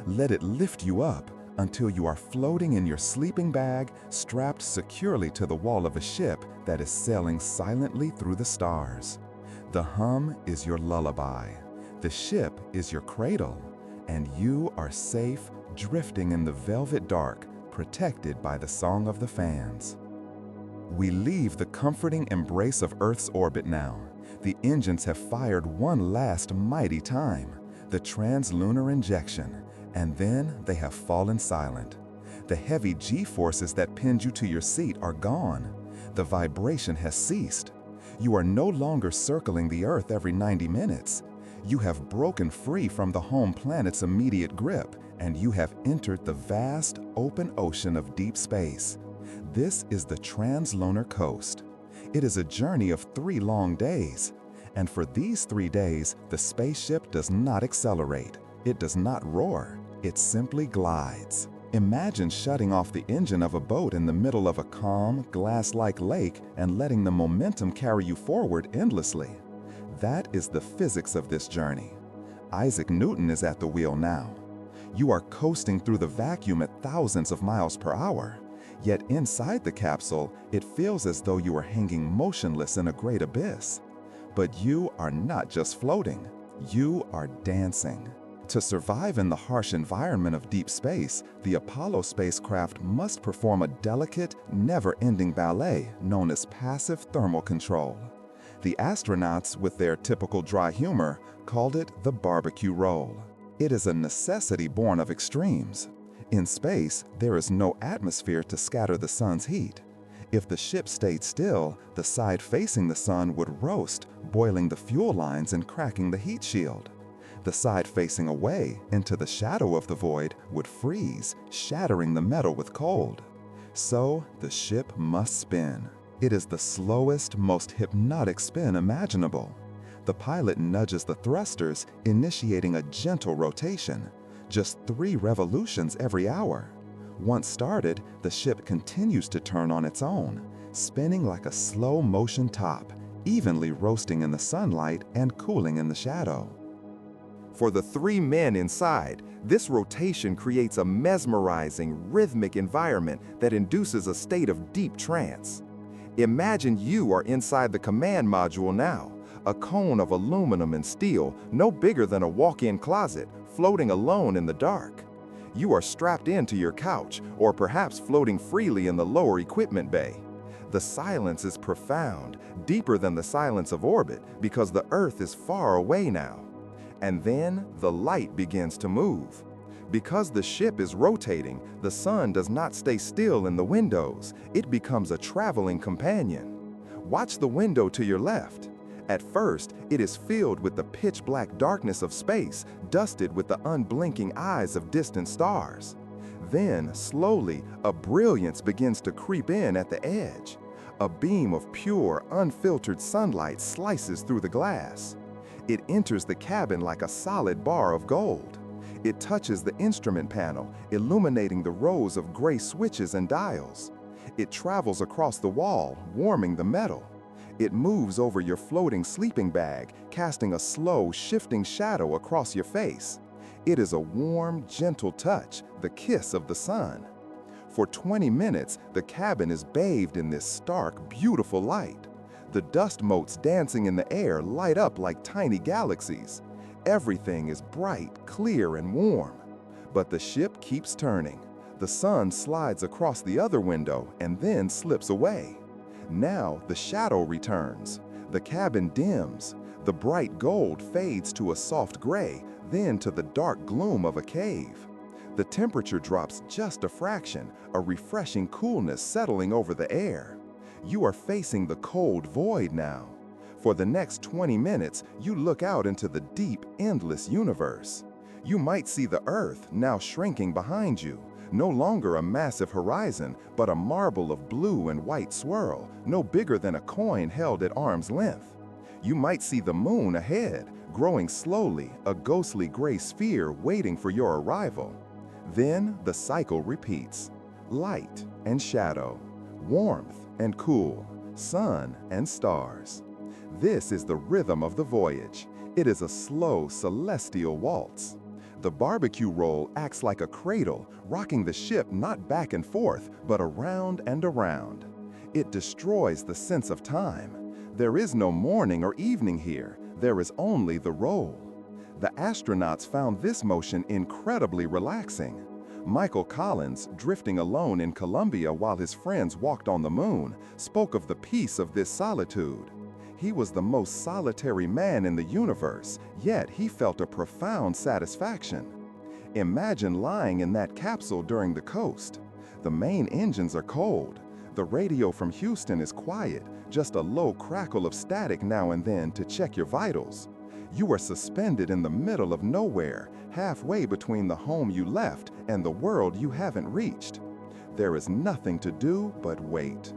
Speaker 4: Let it lift you up until you are floating in your sleeping bag, strapped securely to the wall of a ship that is sailing silently through the stars. The hum is your lullaby. The ship is your cradle. And you are safe, drifting in the velvet dark, protected by the song of the fans. We leave the comforting embrace of Earth's orbit now. The engines have fired one last mighty time, the trans-lunar injection, and then they have fallen silent. The heavy G-forces that pinned you to your seat are gone. The vibration has ceased. You are no longer circling the Earth every 90 minutes. You have broken free from the home planet's immediate grip, and you have entered the vast, open ocean of deep space. This is the trans-lunar coast. It is a journey of 3 long days. And for these 3 days, the spaceship does not accelerate. It does not roar. It simply glides. Imagine shutting off the engine of a boat in the middle of a calm, glass-like lake and letting the momentum carry you forward endlessly. That is the physics of this journey. Isaac Newton is at the wheel now. You are coasting through the vacuum at thousands of miles per hour. Yet inside the capsule, it feels as though you are hanging motionless in a great abyss. But you are not just floating. You are dancing. To survive in the harsh environment of deep space, the Apollo spacecraft must perform a delicate, never-ending ballet known as passive thermal control. The astronauts, with their typical dry humor, called it the barbecue roll. It is a necessity born of extremes. In space, there is no atmosphere to scatter the sun's heat. If the ship stayed still, the side facing the sun would roast, boiling the fuel lines and cracking the heat shield. The side facing away, into the shadow of the void, would freeze, shattering the metal with cold. So, the ship must spin. It is the slowest, most hypnotic spin imaginable. The pilot nudges the thrusters, initiating a gentle rotation. Just 3 revolutions every hour. Once started, the ship continues to turn on its own, spinning like a slow-motion top, evenly roasting in the sunlight and cooling in the shadow.
Speaker 5: For the 3 men inside, this rotation creates a mesmerizing, rhythmic environment that induces a state of deep trance. Imagine you are inside the command module now, a cone of aluminum and steel no bigger than a walk-in closet, floating alone in the dark. You are strapped into your couch, or perhaps floating freely in the lower equipment bay. The silence is profound, deeper than the silence of orbit, because the Earth is far away now. And then the light begins to move. Because the ship is rotating, the sun does not stay still in the windows. It becomes a traveling companion. Watch the window to your left. At first, it is filled with the pitch-black darkness of space, dusted with the unblinking eyes of distant stars. Then, slowly, a brilliance begins to creep in at the edge. A beam of pure, unfiltered sunlight slices through the glass. It enters the cabin like a solid bar of gold. It touches the instrument panel, illuminating the rows of gray switches and dials. It travels across the wall, warming the metal. It moves over your floating sleeping bag, casting a slow, shifting shadow across your face. It is a warm, gentle touch, the kiss of the sun. For 20 minutes, the cabin is bathed in this stark, beautiful light. The dust motes dancing in the air light up like tiny galaxies. Everything is bright, clear, and warm. But the ship keeps turning. The sun slides across the other window and then slips away. Now the shadow returns. The cabin dims. The bright gold fades to a soft gray, then to the dark gloom of a cave. The temperature drops just a fraction, a refreshing coolness settling over the air. You are facing the cold void now. For the next 20 minutes, you look out into the deep, endless universe. You might see the Earth now shrinking behind you, no longer a massive horizon, but a marble of blue and white swirl, no bigger than a coin held at arm's length. You might see the moon ahead, growing slowly, a ghostly gray sphere waiting for your arrival. Then the cycle repeats. Light and shadow, warmth and cool, sun and stars. This is the rhythm of the voyage. It is a slow, celestial waltz. The barbecue roll acts like a cradle, rocking the ship not back and forth, but around and around. It destroys the sense of time. There is no morning or evening here. There is only the roll. The astronauts found this motion incredibly relaxing. Michael Collins, drifting alone in Columbia while his friends walked on the moon, spoke of the peace of this solitude. He was the most solitary man in the universe, yet he felt a profound satisfaction. Imagine lying in that capsule during the coast. The main engines are cold. The radio from Houston is quiet, just a low crackle of static now and then to check your vitals. You are suspended in the middle of nowhere, halfway between the home you left and the world you haven't reached. There is nothing to do but wait.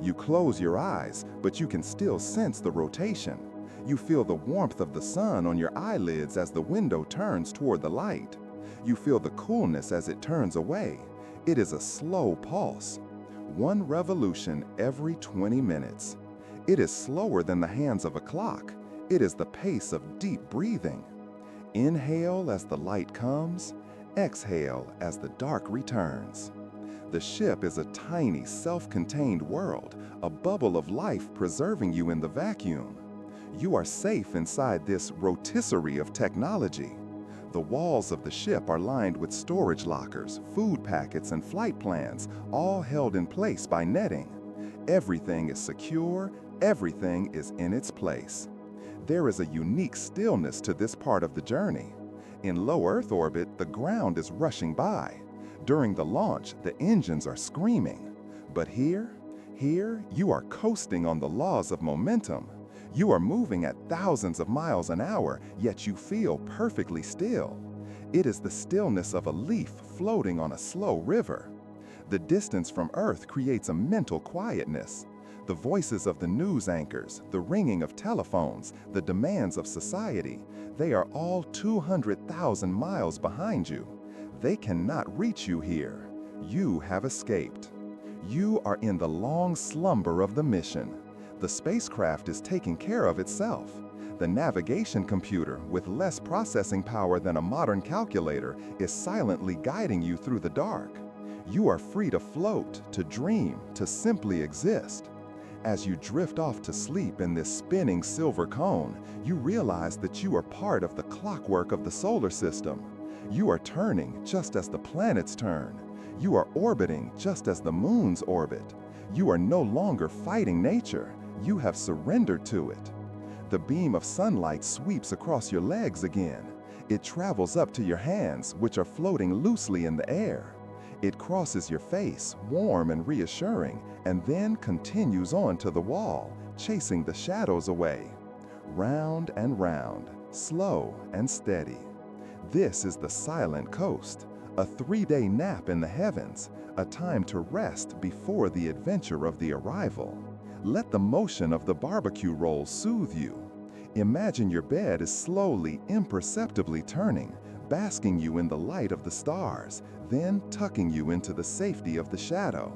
Speaker 5: You close your eyes, but you can still sense the rotation. You feel the warmth of the sun on your eyelids as the window turns toward the light. You feel the coolness as it turns away. It is a slow pulse. One revolution every 20 minutes. It is slower than the hands of a clock. It is the pace of deep breathing. Inhale as the light comes, exhale as the dark returns. The ship is a tiny, self-contained world, a bubble of life preserving you in the vacuum. You are safe inside this rotisserie of technology. The walls of the ship are lined with storage lockers, food packets, and flight plans, all held in place by netting. Everything is secure, everything is in its place. There is a unique stillness to this part of the journey. In low Earth orbit, the ground is rushing by. During the launch, the engines are screaming. But here, you are coasting on the laws of momentum. You are moving at thousands of miles an hour, yet you feel perfectly still. It is the stillness of a leaf floating on a slow river. The distance from Earth creates a mental quietness. The voices of the news anchors, the ringing of telephones, the demands of society, they are all 200,000 miles behind you. They cannot reach you here.
Speaker 4: You have escaped. You are in the long slumber of the mission. The spacecraft is taking care of itself. The navigation computer, with less processing power than a modern calculator, is silently guiding you through the dark. You are free to float, to dream, to simply exist. As you drift off to sleep in this spinning silver cone, you realize that you are part of the clockwork of the solar system. You are turning just as the planets turn. You are orbiting just as the moons orbit. You are no longer fighting nature. You have surrendered to it. The beam of sunlight sweeps across your legs again. It travels up to your hands, which are floating loosely in the air. It crosses your face, warm and reassuring, and then continues on to the wall, chasing the shadows away. Round and round, slow and steady. This is the silent coast, a 3-day nap in the heavens, a time to rest before the adventure of the arrival. Let the motion of the barbecue rolls soothe you. Imagine your bed is slowly, imperceptibly turning, basking you in the light of the stars, then tucking you into the safety of the shadow.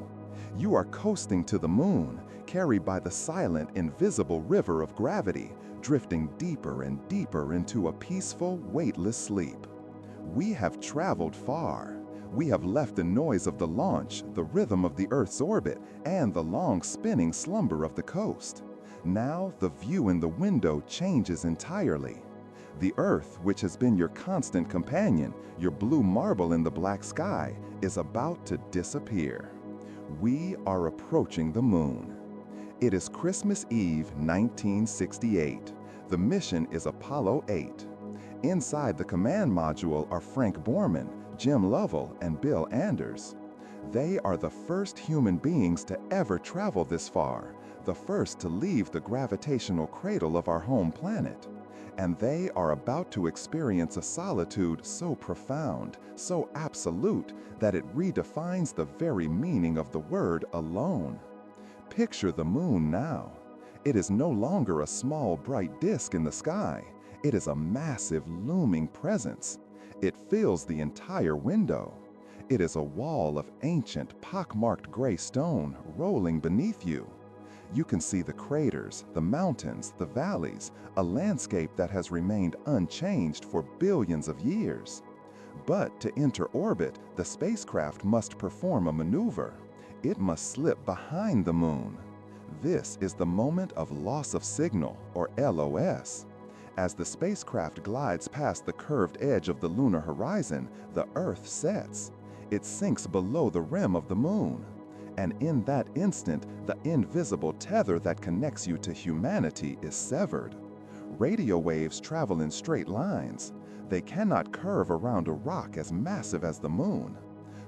Speaker 4: You are coasting to the moon, carried by the silent, invisible river of gravity, drifting deeper and deeper into a peaceful, weightless sleep. We have traveled far. We have left the noise of the launch, the rhythm of the Earth's orbit, and the long spinning slumber of the coast. Now the view in the window changes entirely. The Earth, which has been your constant companion, your blue marble in the black sky, is about to disappear. We are approaching the moon. It is Christmas Eve, 1968. The mission is Apollo 8. Inside the command module are Frank Borman, Jim Lovell, and Bill Anders. They are the first human beings to ever travel this far, the first to leave the gravitational cradle of our home planet. And they are about to experience a solitude so profound, so absolute, that it redefines the very meaning of the word alone. Picture the moon now. It is no longer a small, bright disk in the sky. It is a massive, looming presence. It fills the entire window. It is a wall of ancient, pockmarked gray stone rolling beneath you. You can see the craters, the mountains, the valleys, a landscape that has remained unchanged for billions of years. But to enter orbit, the spacecraft must perform a maneuver. It must slip behind the moon. This is the moment of loss of signal, or LOS. As the spacecraft glides past the curved edge of the lunar horizon, the Earth sets. It sinks below the rim of the moon. And in that instant, the invisible tether that connects you to humanity is severed. Radio waves travel in straight lines. They cannot curve around a rock as massive as the moon.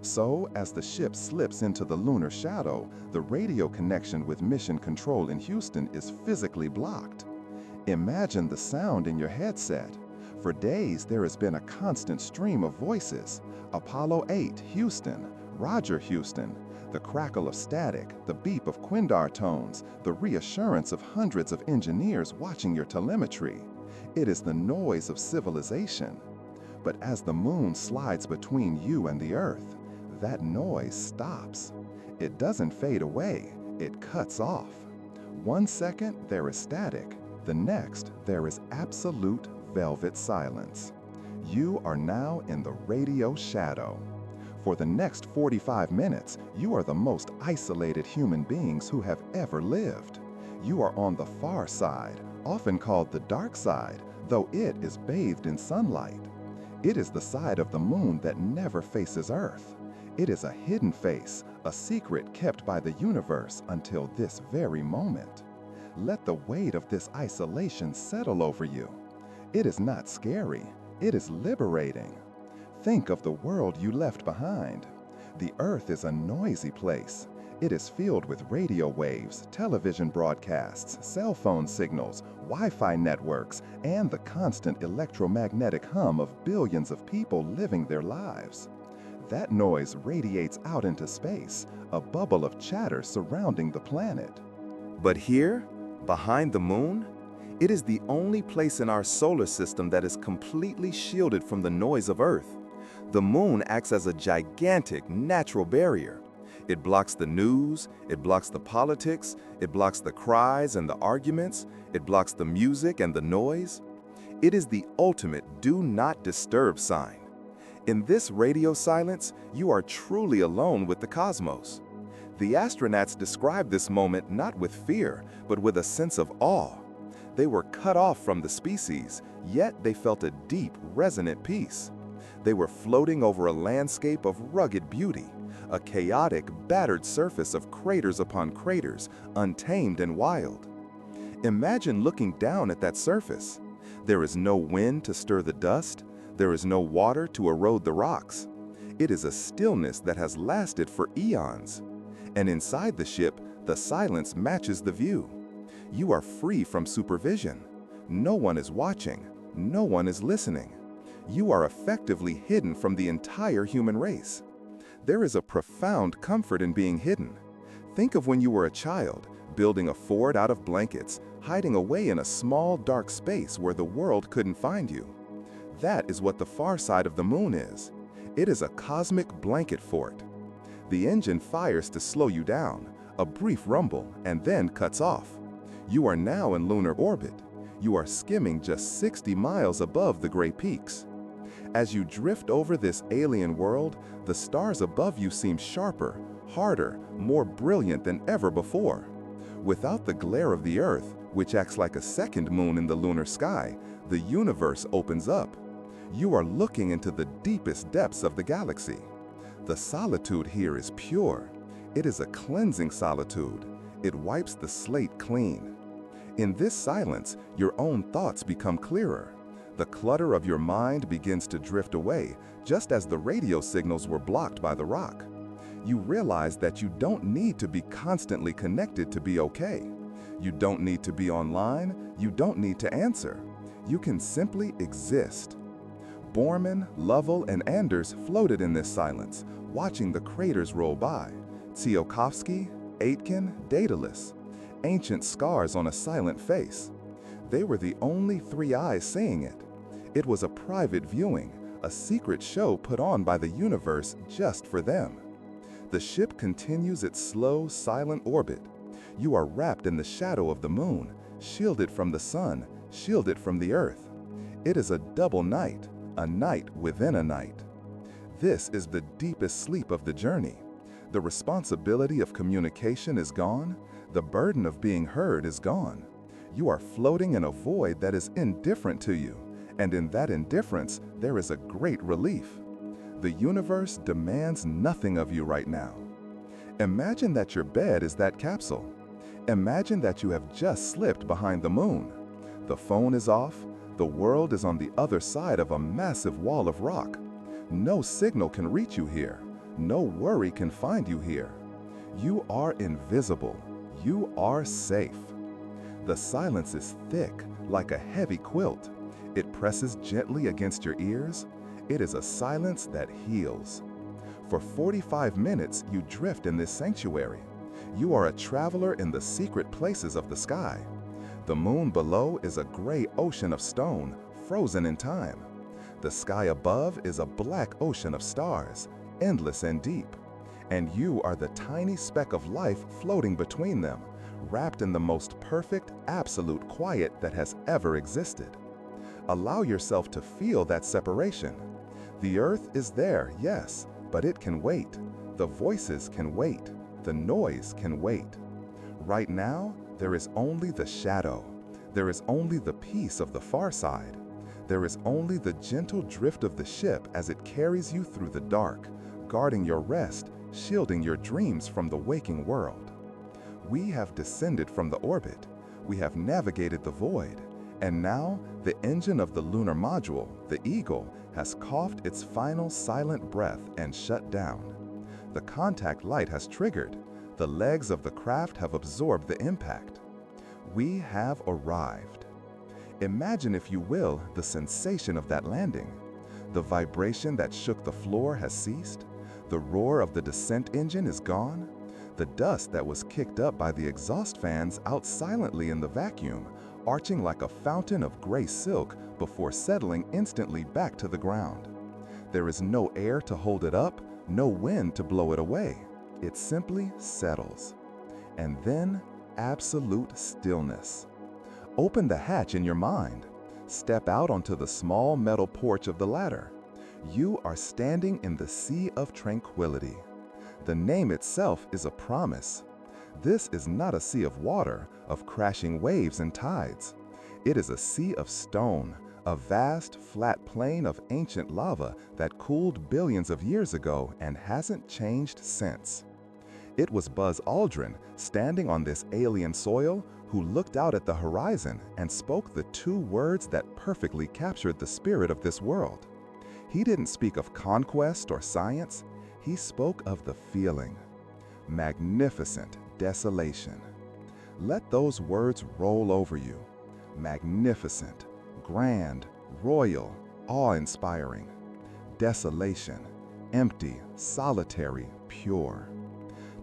Speaker 4: So, as the ship slips into the lunar shadow, the radio connection with Mission Control in Houston is physically blocked. Imagine the sound in your headset. For days, there has been a constant stream of voices. Apollo 8, Houston. Roger, Houston. The crackle of static, the beep of Quindar tones, the reassurance of hundreds of engineers watching your telemetry. It is the noise of civilization. But as the moon slides between you and the Earth, that noise stops. It doesn't fade away, it cuts off. 1 second, there is static. The next, there is absolute velvet silence. You are now in the radio shadow. For the next 45 minutes, you are the most isolated human beings who have ever lived. You are on the far side, often called the dark side, though it is bathed in sunlight. It is the side of the moon that never faces Earth. It is a hidden face, a secret kept by the universe until this very moment. Let the weight of this isolation settle over you. It is not scary, it is liberating. Think of the world you left behind. The Earth is a noisy place. It is filled with radio waves, television broadcasts, cell phone signals, Wi-Fi networks, and the constant electromagnetic hum of billions of people living their lives. That noise radiates out into space, a bubble of chatter surrounding the planet.
Speaker 5: But here, behind the moon, it is the only place in our solar system that is completely shielded from the noise of Earth. The moon acts as a gigantic natural barrier. It blocks the news, it blocks the politics, it blocks the cries and the arguments, it blocks the music and the noise. It is the ultimate do not disturb sign. In this radio silence, you are truly alone with the cosmos. The astronauts described this moment not with fear, but with a sense of awe. They were cut off from the species, yet they felt a deep, resonant peace. They were floating over a landscape of rugged beauty, a chaotic, battered surface of craters upon craters, untamed and wild. Imagine looking down at that surface. There is no wind to stir the dust. There is no water to erode the rocks. It is a stillness that has lasted for eons. And inside the ship, the silence matches the view. You are free from supervision. No one is watching. No one is listening. You are effectively hidden from the entire human race. There is a profound comfort in being hidden. Think of when you were a child, building a fort out of blankets, hiding away in a small, dark space where the world couldn't find you. That is what the far side of the moon is. It is a cosmic blanket fort. The engine fires to slow you down, a brief rumble, and then cuts off. You are now in lunar orbit. You are skimming just 60 miles above the gray peaks. As you drift over this alien world, the stars above you seem sharper, harder, more brilliant than ever before. Without the glare of the Earth, which acts like a second moon in the lunar sky, the universe opens up. You are looking into the deepest depths of the galaxy. The solitude here is pure. It is a cleansing solitude. It wipes the slate clean. In this silence, your own thoughts become clearer. The clutter of your mind begins to drift away, just as the radio signals were blocked by the rock. You realize that you don't need to be constantly connected to be okay. You don't need to be online. You don't need to answer. You can simply exist. Borman, Lovell, and Anders floated in this silence, watching the craters roll by. Tsiolkovsky, Aitken, Daedalus. Ancient scars on a silent face. They were the only three eyes seeing it. It was a private viewing, a secret show put on by the universe just for them. The ship continues its slow, silent orbit. You are wrapped in the shadow of the moon, shielded from the sun, shielded from the earth. It is a double night, a night within a night. This is the deepest sleep of the journey. The responsibility of communication is gone. The burden of being heard is gone. You are floating in a void that is indifferent to you, and in that indifference, there is a great relief. The universe demands nothing of you right now. Imagine that your bed is that capsule. Imagine that you have just slipped behind the moon. The phone is off. The world is on the other side of a massive wall of rock. No signal can reach you here. No worry can find you here. You are invisible. You are safe. The silence is thick, like a heavy quilt. It presses gently against your ears. It is a silence that heals. For 45 minutes, you drift in this sanctuary. You are a traveler in the secret places of the sky. The moon below is a gray ocean of stone, frozen in time. The sky above is a black ocean of stars, endless and deep. And you are the tiny speck of life floating between them, wrapped in the most perfect, absolute quiet that has ever existed. Allow yourself to feel that separation. The earth is there, yes, but it can wait. The voices can wait. The noise can wait. Right now, there is only the shadow. There is only the peace of the far side. There is only the gentle drift of the ship as it carries you through the dark, guarding your rest, shielding your dreams from the waking world. We have descended from the orbit. We have navigated the void. And now, the engine of the lunar module, the Eagle, has coughed its final silent breath and shut down. The contact light has triggered. The legs of the craft have absorbed the impact. We have arrived. Imagine, if you will, the sensation of that landing. The vibration that shook the floor has ceased. The roar of the descent engine is gone. The dust that was kicked up by the exhaust fans out silently in the vacuum, arching like a fountain of gray silk before settling instantly back to the ground.
Speaker 4: There is no air to hold it up, no wind to blow it away. It simply settles. And then, absolute stillness. Open the hatch in your mind. Step out onto the small metal porch of the ladder. You are standing in the sea of tranquility. The name itself is a promise. This is not a sea of water, of crashing waves and tides. It is a sea of stone, a vast, flat plain of ancient lava that cooled billions of years ago and hasn't changed since. It was Buzz Aldrin, standing on this alien soil, who looked out at the horizon and spoke the two words that perfectly captured the spirit of this world. He didn't speak of conquest or science. He spoke of the feeling. Magnificent desolation. Let those words roll over you. Magnificent, grand, royal, awe-inspiring. Desolation, empty, solitary, pure.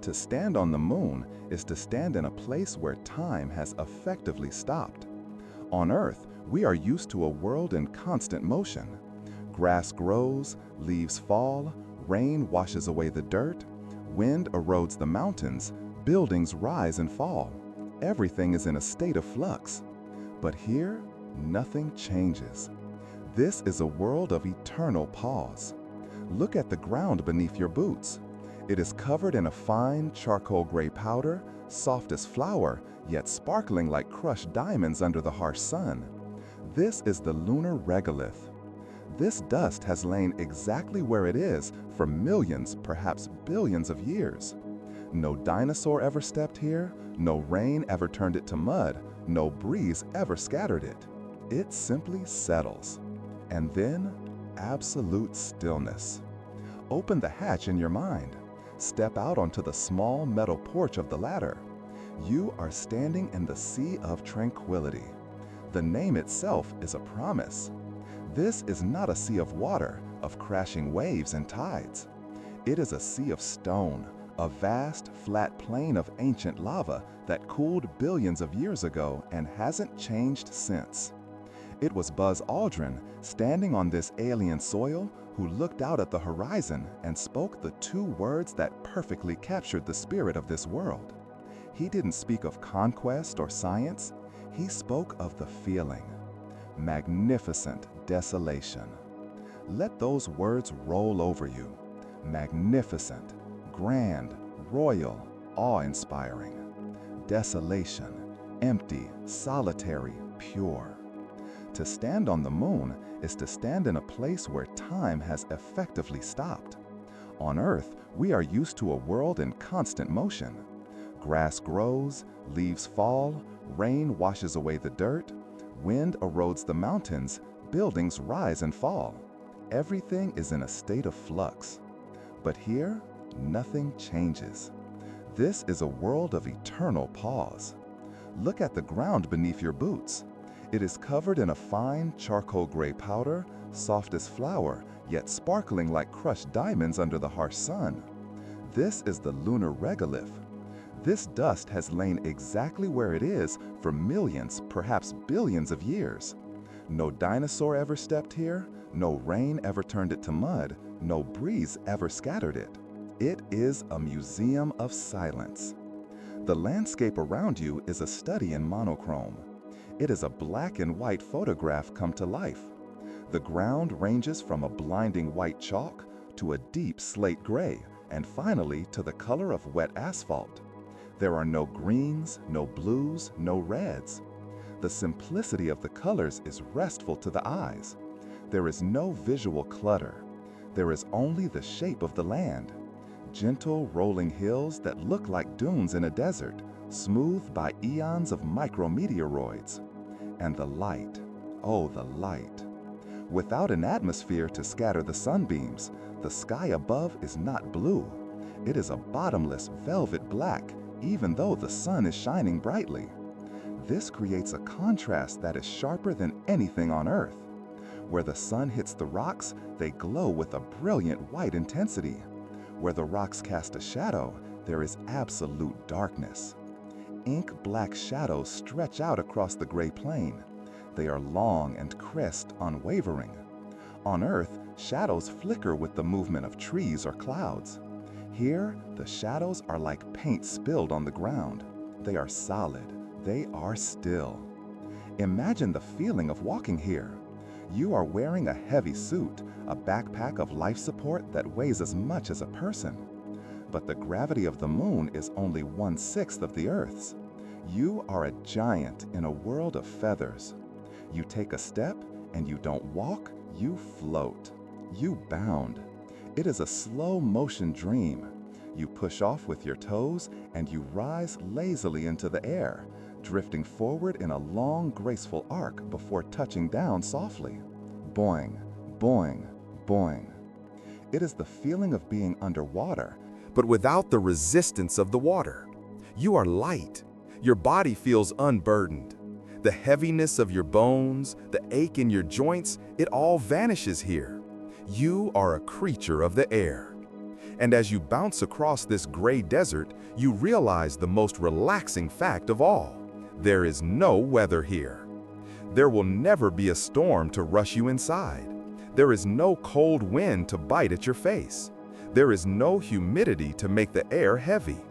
Speaker 4: To stand on the moon is to stand in a place where time has effectively stopped. On Earth, we are used to a world in constant motion. Grass grows, leaves fall, rain washes away the dirt, wind erodes the mountains, buildings rise and fall. Everything is in a state of flux. But here, nothing changes. This is a world of eternal pause. Look at the ground beneath your boots. It is covered in a fine charcoal gray powder, soft as flour, yet sparkling like crushed diamonds under the harsh sun. This is the lunar regolith. This dust has lain exactly where it is for millions, perhaps billions of years. No dinosaur ever stepped here, no rain ever turned it to mud, no breeze ever scattered it. It simply settles. And then, absolute stillness. Open the hatch in your mind. Step out onto the small metal porch of the ladder. You are standing in the sea of tranquility. The name itself is a promise. This is not a sea of water, of crashing waves and tides. It is a sea of stone, a vast, flat plain of ancient lava that cooled billions of years ago and hasn't changed since. It was Buzz Aldrin, standing on this alien soil, who looked out at the horizon and spoke the two words that perfectly captured the spirit of this world. He didn't speak of conquest or science. He spoke of the feeling. Magnificent desolation. Let those words roll over you. Magnificent, grand, royal, awe-inspiring. Desolation, empty, solitary, pure. To stand on the moon is to stand in a place where time has effectively stopped. On Earth, we are used to a world in constant motion. Grass grows, leaves fall, rain washes away the dirt, wind erodes the mountains, buildings rise and fall. Everything is in a state of flux. But here, nothing changes. This is a world of eternal pause. Look at the ground beneath your boots. It is covered in a fine charcoal gray powder, soft as flour, yet sparkling like crushed diamonds under the harsh sun. This is the lunar regolith. This dust has lain exactly where it is for millions, perhaps billions of years. No dinosaur ever stepped here, no rain ever turned it to mud, no breeze ever scattered it. It is a museum of silence. The landscape around you is a study in monochrome. It is a black and white photograph come to life. The ground ranges from a blinding white chalk to a deep slate gray, and finally to the color of wet asphalt. There are no greens, no blues, no reds. The simplicity of the colors is restful to the eyes. There is no visual clutter. There is only the shape of the land. Gentle rolling hills that look like dunes in a desert, smoothed by eons of micrometeoroids. And the light, oh the light. Without an atmosphere to scatter the sunbeams, the sky above is not blue. It is a bottomless velvet black, even though the sun is shining brightly. This creates a contrast that is sharper than anything on Earth. Where the sun hits the rocks, they glow with a brilliant white intensity. Where the rocks cast a shadow, there is absolute darkness. Ink-black shadows stretch out across the gray plain. They are long and crisp, unwavering. On Earth, Shadows flicker with the movement of trees or clouds. Here, the shadows are like paint spilled on the ground. They are solid. They are still. Imagine the feeling of walking here. You are wearing a heavy suit, a backpack of life support that weighs as much as a person. But the gravity of the moon is only 1/6 of the Earth's. You are a giant in a world of feathers. You take a step and you don't walk, you float. You bound. It is a slow motion dream. You push off with your toes and you rise lazily into the air, drifting forward in a long, graceful arc before touching down softly. Boing, boing, boing. It is the feeling of being underwater,
Speaker 5: but without the resistance of the water. You are light. Your body feels unburdened. The heaviness of your bones, the ache in your joints, it all vanishes here. You are a creature of the air. And as you bounce across this gray desert, you realize the most relaxing fact of all. There is no weather here. There will never be a storm to rush you inside. There is no cold wind to bite at your face. There is no humidity to make the air heavy.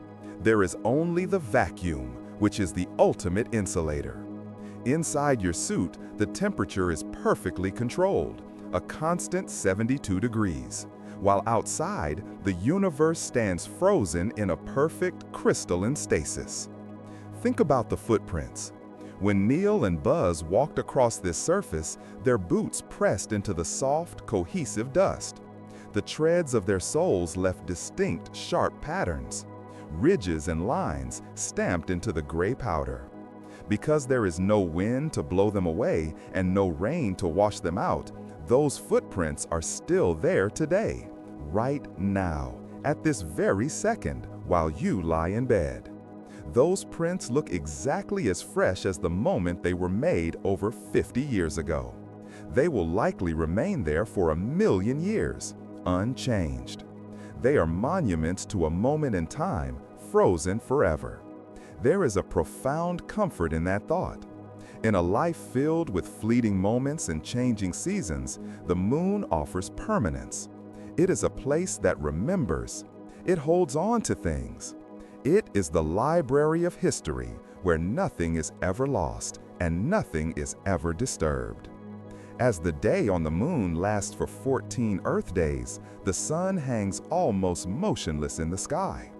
Speaker 5: There is only the vacuum, which is the ultimate insulator. Inside your suit, the temperature is perfectly controlled, a constant 72 degrees, while outside, the universe stands frozen in a perfect crystalline stasis. Think about the footprints. When Neil and Buzz walked across this surface, their boots pressed into the soft, cohesive dust. The treads of their soles left distinct, sharp patterns, ridges and lines stamped into the gray powder. Because there is no wind to blow them away and no rain to wash them out, those footprints are still there today, right now, at this very second, while you lie in bed. Those prints look exactly as fresh as the moment they were made over 50 years ago. They will likely remain there for 1,000,000 years, unchanged. They are monuments to a moment in time, frozen forever. There is a profound comfort in that thought. In a life filled with fleeting moments and changing seasons, the moon offers permanence. It is a place that remembers. It holds on to things. It is the library of history where nothing is ever lost and nothing is ever disturbed. As the day on the moon lasts for 14 Earth days, the sun hangs almost motionless in the sky.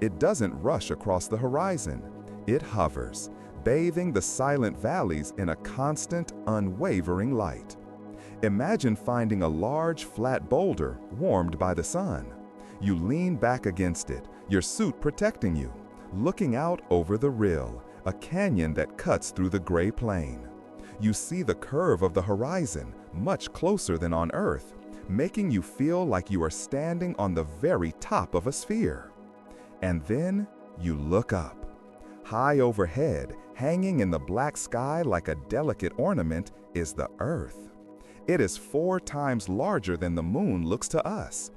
Speaker 5: It doesn't rush across the horizon. It hovers, bathing the silent valleys in a constant, unwavering light. Imagine finding a large, flat boulder warmed by the sun. You lean back against it, your suit protecting you, looking out over the rill, a canyon that cuts through the gray plain. You see the curve of the horizon, much closer than on Earth, making you feel like you are standing on the very top of a sphere. And then you look up. High overhead, hanging in the black sky like a delicate ornament, is the Earth. It is 4 times larger than the moon looks to us.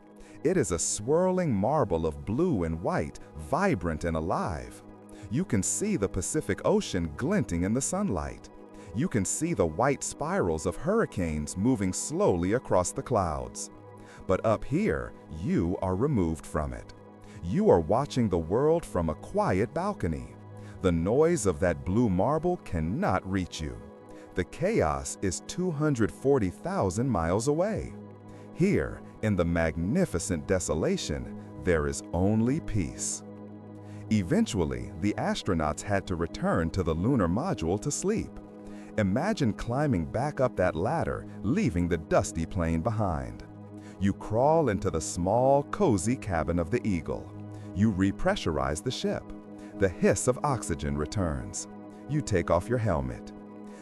Speaker 5: It is a swirling marble of blue and white, vibrant and alive. You can see the Pacific Ocean glinting in the sunlight. You can see the white spirals of hurricanes moving slowly across the clouds. But up here, you are removed from it. You are watching the world from a quiet balcony. The noise of that blue marble cannot reach you. The chaos is 240,000 miles away. Here, in the magnificent desolation, there is only peace. Eventually, the astronauts had to return to the lunar module to sleep. Imagine climbing back up that ladder, leaving the dusty plane behind. You crawl into the small, cozy cabin of the Eagle. You repressurize the ship. The hiss of oxygen returns. You take off your helmet.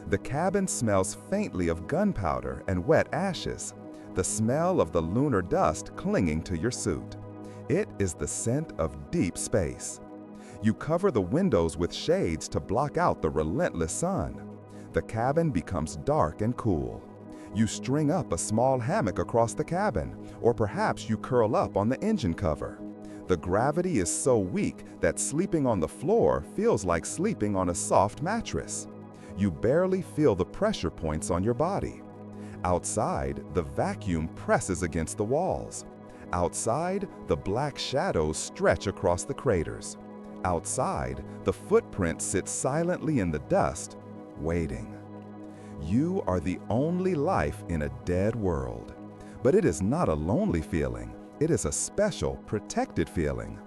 Speaker 5: The cabin smells faintly of gunpowder and wet ashes, the smell of the lunar dust clinging to your suit. It is the scent of deep space. You cover the windows with shades to block out the relentless sun. The cabin becomes dark and cool. You string up a small hammock across the cabin, or perhaps you curl up on the engine cover. The gravity is so weak that sleeping on the floor feels like sleeping on a soft mattress. You barely feel the pressure points on your body.
Speaker 4: Outside, the vacuum presses against the walls. Outside, the black shadows stretch across the craters. Outside, the footprint sits silently in the dust, waiting. You are the only life in a dead world. But it is not a lonely feeling. It is a special, protected feeling.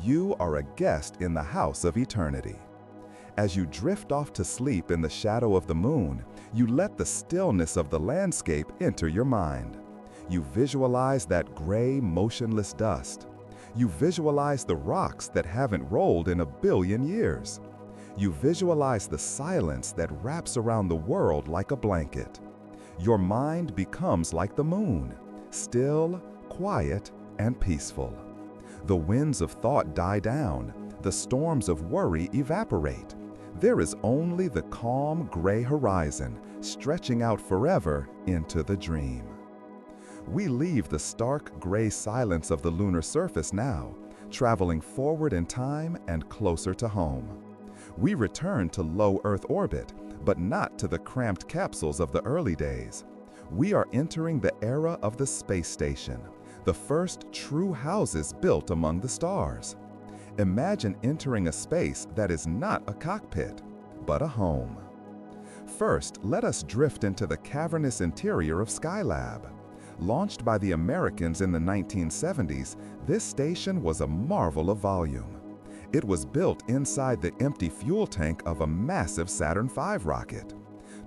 Speaker 4: You are a guest in the house of eternity. As you drift off to sleep in the shadow of the moon, you let the stillness of the landscape enter your mind. You visualize that gray, motionless dust. You visualize the rocks that haven't rolled in 1 billion years. You visualize the silence that wraps around the world like a blanket. Your mind becomes like the moon, still, quiet, and peaceful. The winds of thought die down. The storms of worry evaporate. There is only the calm gray horizon stretching out forever into the dream. We leave the stark gray silence of the lunar surface now, traveling forward in time and closer to home. We return to low Earth orbit, but not to the cramped capsules of the early days. We are entering the era of the space station, the first true houses built among the stars. Imagine entering a space that is not a cockpit, but a home. First, let us drift into the cavernous interior of Skylab. Launched by the Americans in the 1970s, this station was a marvel of volume. It was built inside the empty fuel tank of a massive Saturn V rocket.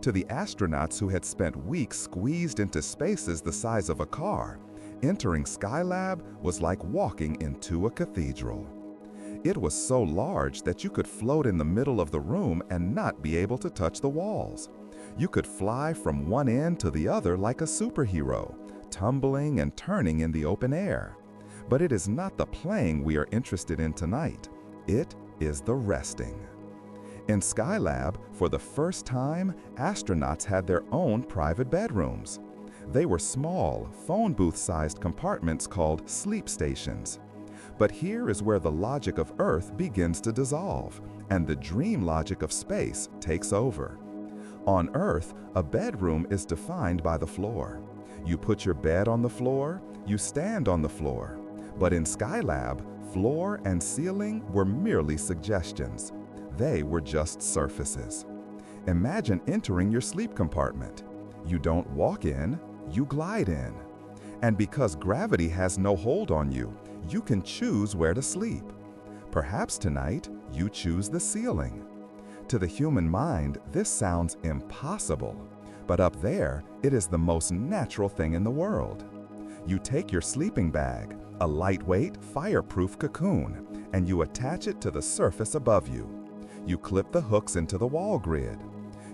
Speaker 4: To the astronauts who had spent weeks squeezed into spaces the size of a car, entering Skylab was like walking into a cathedral. It was so large that you could float in the middle of the room and not be able to touch the walls. You could fly from one end to the other like a superhero, tumbling and turning in the open air. But it is not the playing we are interested in tonight. It is the resting. In Skylab, for the first time, astronauts had their own private bedrooms. They were small, phone booth-sized compartments called sleep stations. But here is where the logic of Earth begins to dissolve, and the dream logic of space takes over. On Earth, a bedroom is defined by the floor. You put your bed on the floor, you stand on the floor. But in Skylab, floor and ceiling were merely suggestions. They were just surfaces. Imagine entering your sleep compartment. You don't walk in, you glide in. And because gravity has no hold on you, you can choose where to sleep. Perhaps tonight, you choose the ceiling. To the human mind, this sounds impossible. But up there, it is the most natural thing in the world. You take your sleeping bag, a lightweight, fireproof cocoon, and you attach it to the surface above you. You clip the hooks into the wall grid.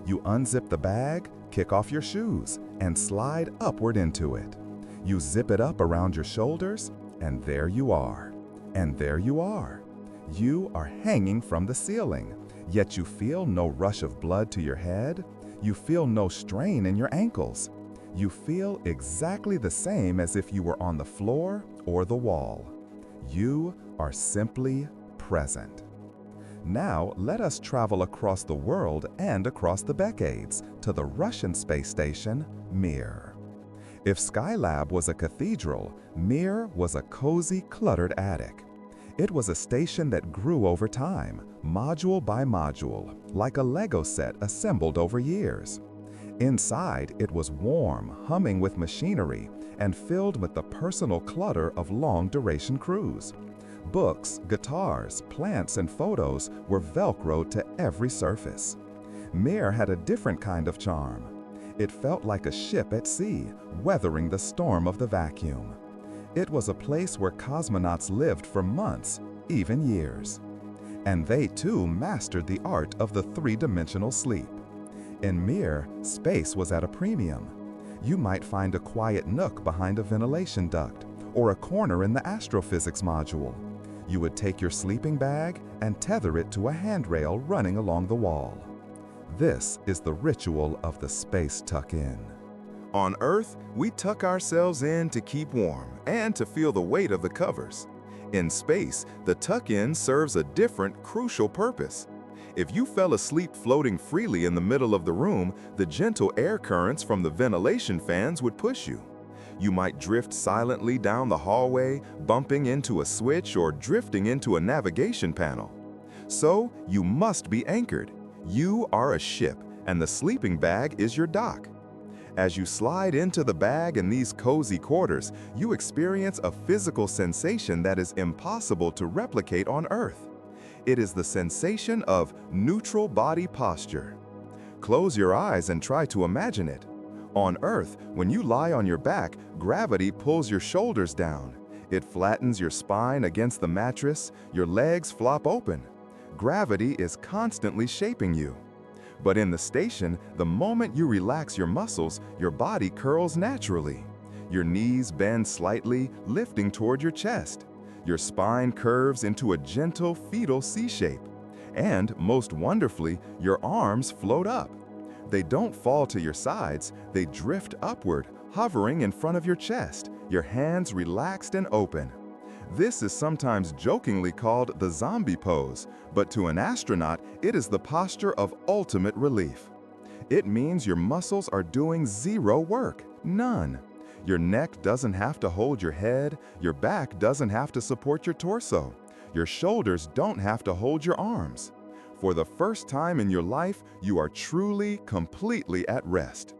Speaker 4: You unzip the bag, kick off your shoes, and slide upward into it. You zip it up around your shoulders, and there you are. And there you are. You are hanging from the ceiling, yet you feel no rush of blood to your head. You feel no strain in your ankles. You feel exactly the same as if you were on the floor or the wall. You are simply present. Now, let us travel across the world and across the decades to the Russian space station, Mir. If Skylab was a cathedral, Mir was a cozy, cluttered attic. It was a station that grew over time, module by module, like a Lego set assembled over years. Inside, it was warm, humming with machinery, and filled with the personal clutter of long-duration crews. Books, guitars, plants, and photos were Velcroed to every surface. Mir had a different kind of charm. It felt like a ship at sea, weathering the storm of the vacuum. It was a place where cosmonauts lived for months, even years. And they too mastered the art of the three-dimensional sleep. In Mir, space was at a premium. You might find a quiet nook behind a ventilation duct, or a corner in the astrophysics module. You would take your sleeping bag and tether it to a handrail running along the wall. This is the ritual of the space tuck-in.
Speaker 5: On Earth, we tuck ourselves in to keep warm and to feel the weight of the covers. In space, the tuck-in serves a different, crucial purpose. If you fell asleep floating freely in the middle of the room, the gentle air currents from the ventilation fans would push you. You might drift silently down the hallway, bumping into a switch or drifting into a navigation panel. So, you must be anchored. You are a ship, and the sleeping bag is your dock. As you slide into the bag in these cozy quarters, you experience a physical sensation that is impossible to replicate on Earth. It is the sensation of neutral body posture. Close your eyes and try to imagine it. On Earth, when you lie on your back, gravity pulls your shoulders down. It flattens your spine against the mattress, your legs flop open. Gravity is constantly shaping you. But in the station, the moment you relax your muscles, your body curls naturally. Your knees bend slightly, lifting toward your chest. Your spine curves into a gentle fetal C-shape. And, most wonderfully, your arms float up. They don't fall to your sides, they drift upward, hovering in front of your chest, your hands relaxed and open. This is sometimes jokingly called the zombie pose, but to an astronaut, it is the posture of ultimate relief. It means your muscles are doing zero work, none. Your neck doesn't have to hold your head, your back doesn't have to support your torso, your shoulders don't have to hold your arms. For the first time in your life, you are truly, completely at rest.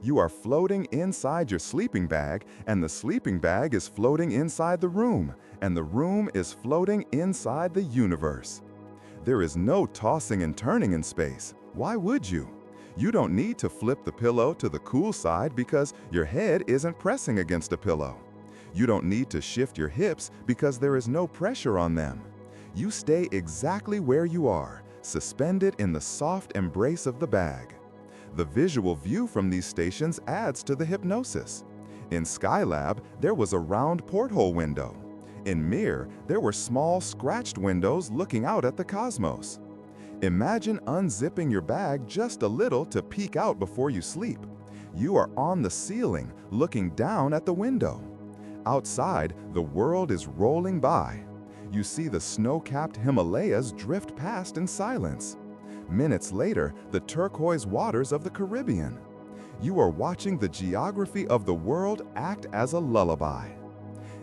Speaker 5: You are floating inside your sleeping bag, and the sleeping bag is floating inside the room, and the room is floating inside the universe. There is no tossing and turning in space. Why would you? You don't need to flip the pillow to the cool side because your head isn't pressing against a pillow. You don't need to shift your hips because there is no pressure on them. You stay exactly where you are, suspended in the soft embrace of the bag. The visual view from these stations adds to the hypnosis. In Skylab, there was a round porthole window. In Mir, there were small scratched windows looking out at the cosmos. Imagine unzipping your bag just a little to peek out before you sleep. You are on the ceiling, looking down at the window. Outside, the world is rolling by. You see the snow-capped Himalayas drift past in silence. Minutes later, the turquoise waters of the Caribbean. You are watching the geography of the world act as a lullaby.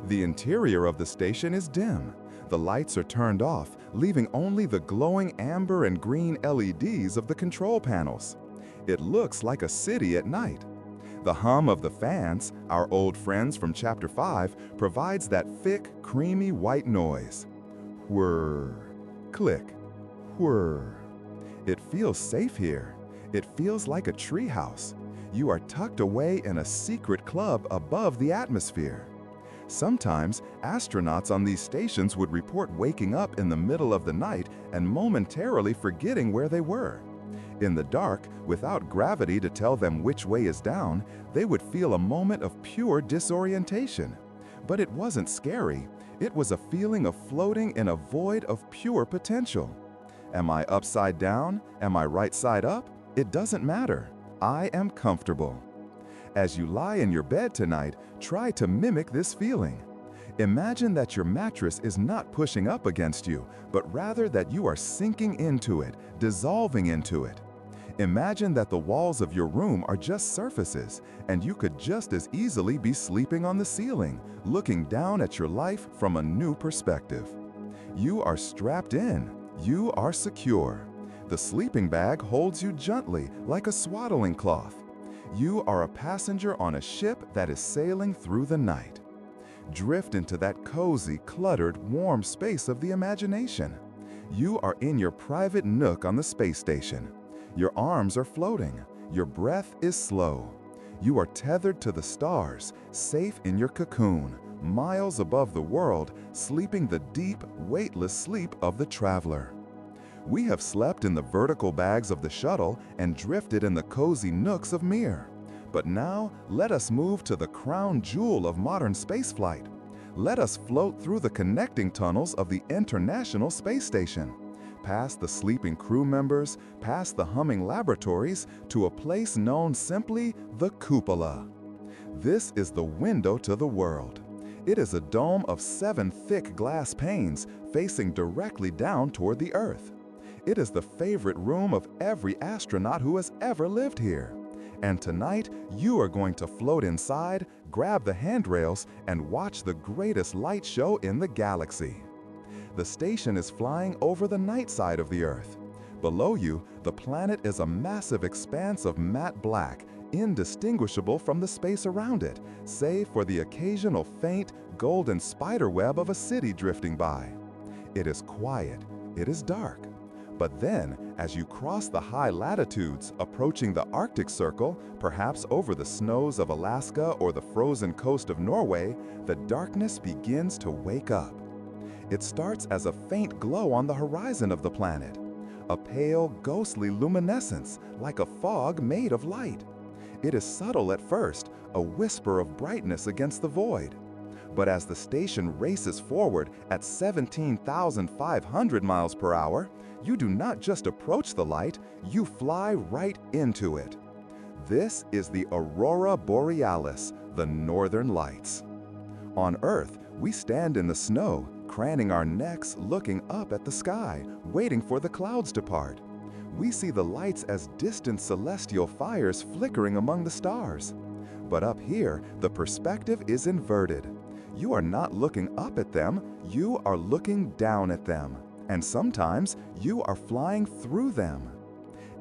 Speaker 5: The interior of the station is dim. The lights are turned off, leaving only the glowing amber and green LEDs of the control panels. It looks like a city at night. The hum of the fans, our old friends from Chapter 5, provides that thick, creamy white noise. Whir, click, whir. It feels safe here. It feels like a treehouse. You are tucked away in a secret club above the atmosphere. Sometimes, astronauts on these stations would report waking up in the middle of the night and momentarily forgetting where they were. In the dark, without gravity to tell them which way is down, they would feel a moment of pure disorientation. But it wasn't scary. It was a feeling of floating in a void of pure potential. Am I upside down? Am I right side up? It doesn't matter. I am comfortable. As you lie in your bed tonight, try to mimic this feeling. Imagine that your mattress is not pushing up against you, but rather that you are sinking into it, dissolving into it. Imagine that the walls of your room are just surfaces, and you could just as easily be sleeping on the ceiling, looking down at your life from a new perspective. You are strapped in. You are secure. The sleeping bag holds you gently, like a swaddling cloth. You are a passenger on a ship that is sailing through the night. Drift into that cozy, cluttered, warm space of the imagination. You are in your private nook on the space station. Your arms are floating. Your breath is slow. You are tethered to the stars, safe in your cocoon, miles above the world, sleeping the deep, weightless sleep of the traveler. We have slept in the vertical bags of the shuttle and drifted in the cozy nooks of Mir. But now, let us move to the crown jewel of modern spaceflight. Let us float through the connecting tunnels of the International Space Station, past the sleeping crew members, past the humming laboratories, to a place known simply the cupola. This is the window to the world. It is a dome of 7 thick glass panes facing directly down toward the Earth.
Speaker 4: It is the favorite room of every astronaut who has ever lived here. And tonight, you are going to float inside, grab the handrails, and watch the greatest light show in the galaxy. The station is flying over the night side of the Earth. Below you, the planet is a massive expanse of matte black, indistinguishable from the space around it, save for the occasional faint, golden spiderweb of a city drifting by. It is quiet, it is dark. But then, as you cross the high latitudes, approaching the Arctic Circle, perhaps over the snows of Alaska or the frozen coast of Norway, the darkness begins to wake up. It starts as a faint glow on the horizon of the planet, a pale, ghostly luminescence, like a fog made of light. It is subtle at first, a whisper of brightness against the void. But as the station races forward at 17,500 miles per hour, you do not just approach the light, you fly right into it. This is the Aurora Borealis, the Northern Lights. On Earth, we stand in the snow, craning our necks, looking up at the sky, waiting for the clouds to part. We see the lights as distant celestial fires flickering among the stars. But up here, the perspective is inverted. You are not looking up at them, you are looking down at them. And sometimes, you are flying through them.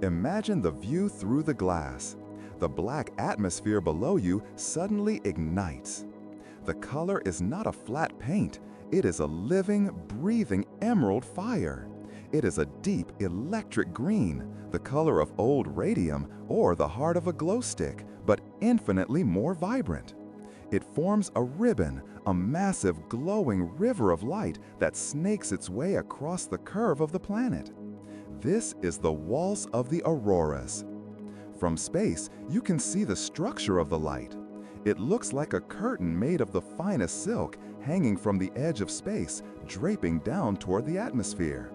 Speaker 4: Imagine the view through the glass. The black atmosphere below you suddenly ignites. The color is not a flat paint, it is a living, breathing emerald fire. It is a deep, electric green, the color of old radium or the heart of a glow stick, but infinitely more vibrant. It forms a ribbon, a massive glowing river of light that snakes its way across the curve of the planet. This is the Waltz of the Auroras. From space, you can see the structure of the light. It looks like a curtain made of the finest silk hanging from the edge of space, draping down toward the atmosphere.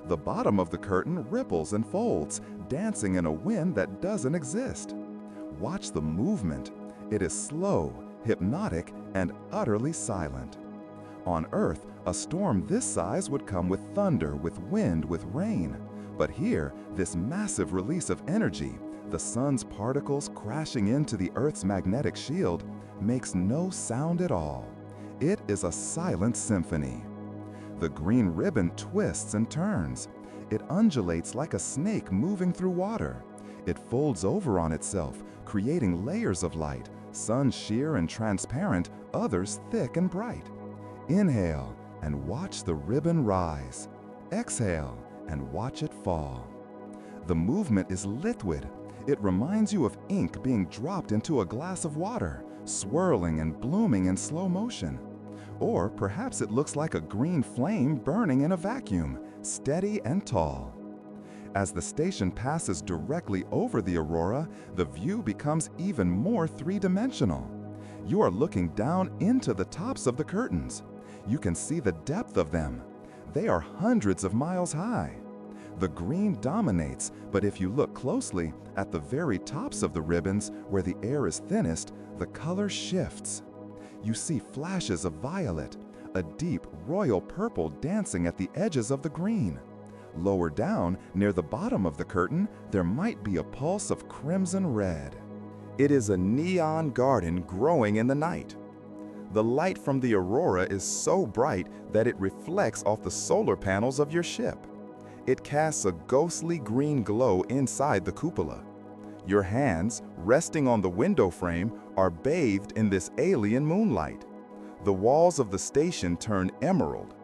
Speaker 4: The bottom of the curtain ripples and folds, dancing in a wind that doesn't exist. Watch the movement. It is slow, hypnotic, and utterly silent. On Earth, a storm this size would come with thunder, with wind, with rain. But here, this massive release of energy, the sun's particles crashing into the Earth's magnetic shield, makes no sound at all. It is a silent symphony. The green ribbon twists and turns. It undulates like a snake moving through water. It folds over on itself, creating layers of light, some sheer and transparent, others thick and bright. Inhale and watch the ribbon rise. Exhale and watch it fall. The movement is liquid. It reminds you of ink being dropped into a glass of water, swirling and blooming in slow motion. Or perhaps it looks like a green flame burning in a vacuum, steady and tall. As the station passes directly over the aurora, the view becomes even more three-dimensional. You are looking down into the tops of the curtains. You can see the depth of them. They are hundreds of miles high. The green dominates, but if you look closely, at the very tops of the ribbons, where the air is thinnest, the color shifts. You see flashes of violet, a deep royal purple dancing at the edges of the green. Lower down, near the bottom of the curtain, there might be a pulse of crimson red. It is a neon garden growing in the night. The light from the aurora is so bright that it reflects off the solar panels of your ship. It casts a ghostly green glow inside the cupola. Your hands, resting on the window frame, are bathed in this alien moonlight. The walls of the station turn emerald.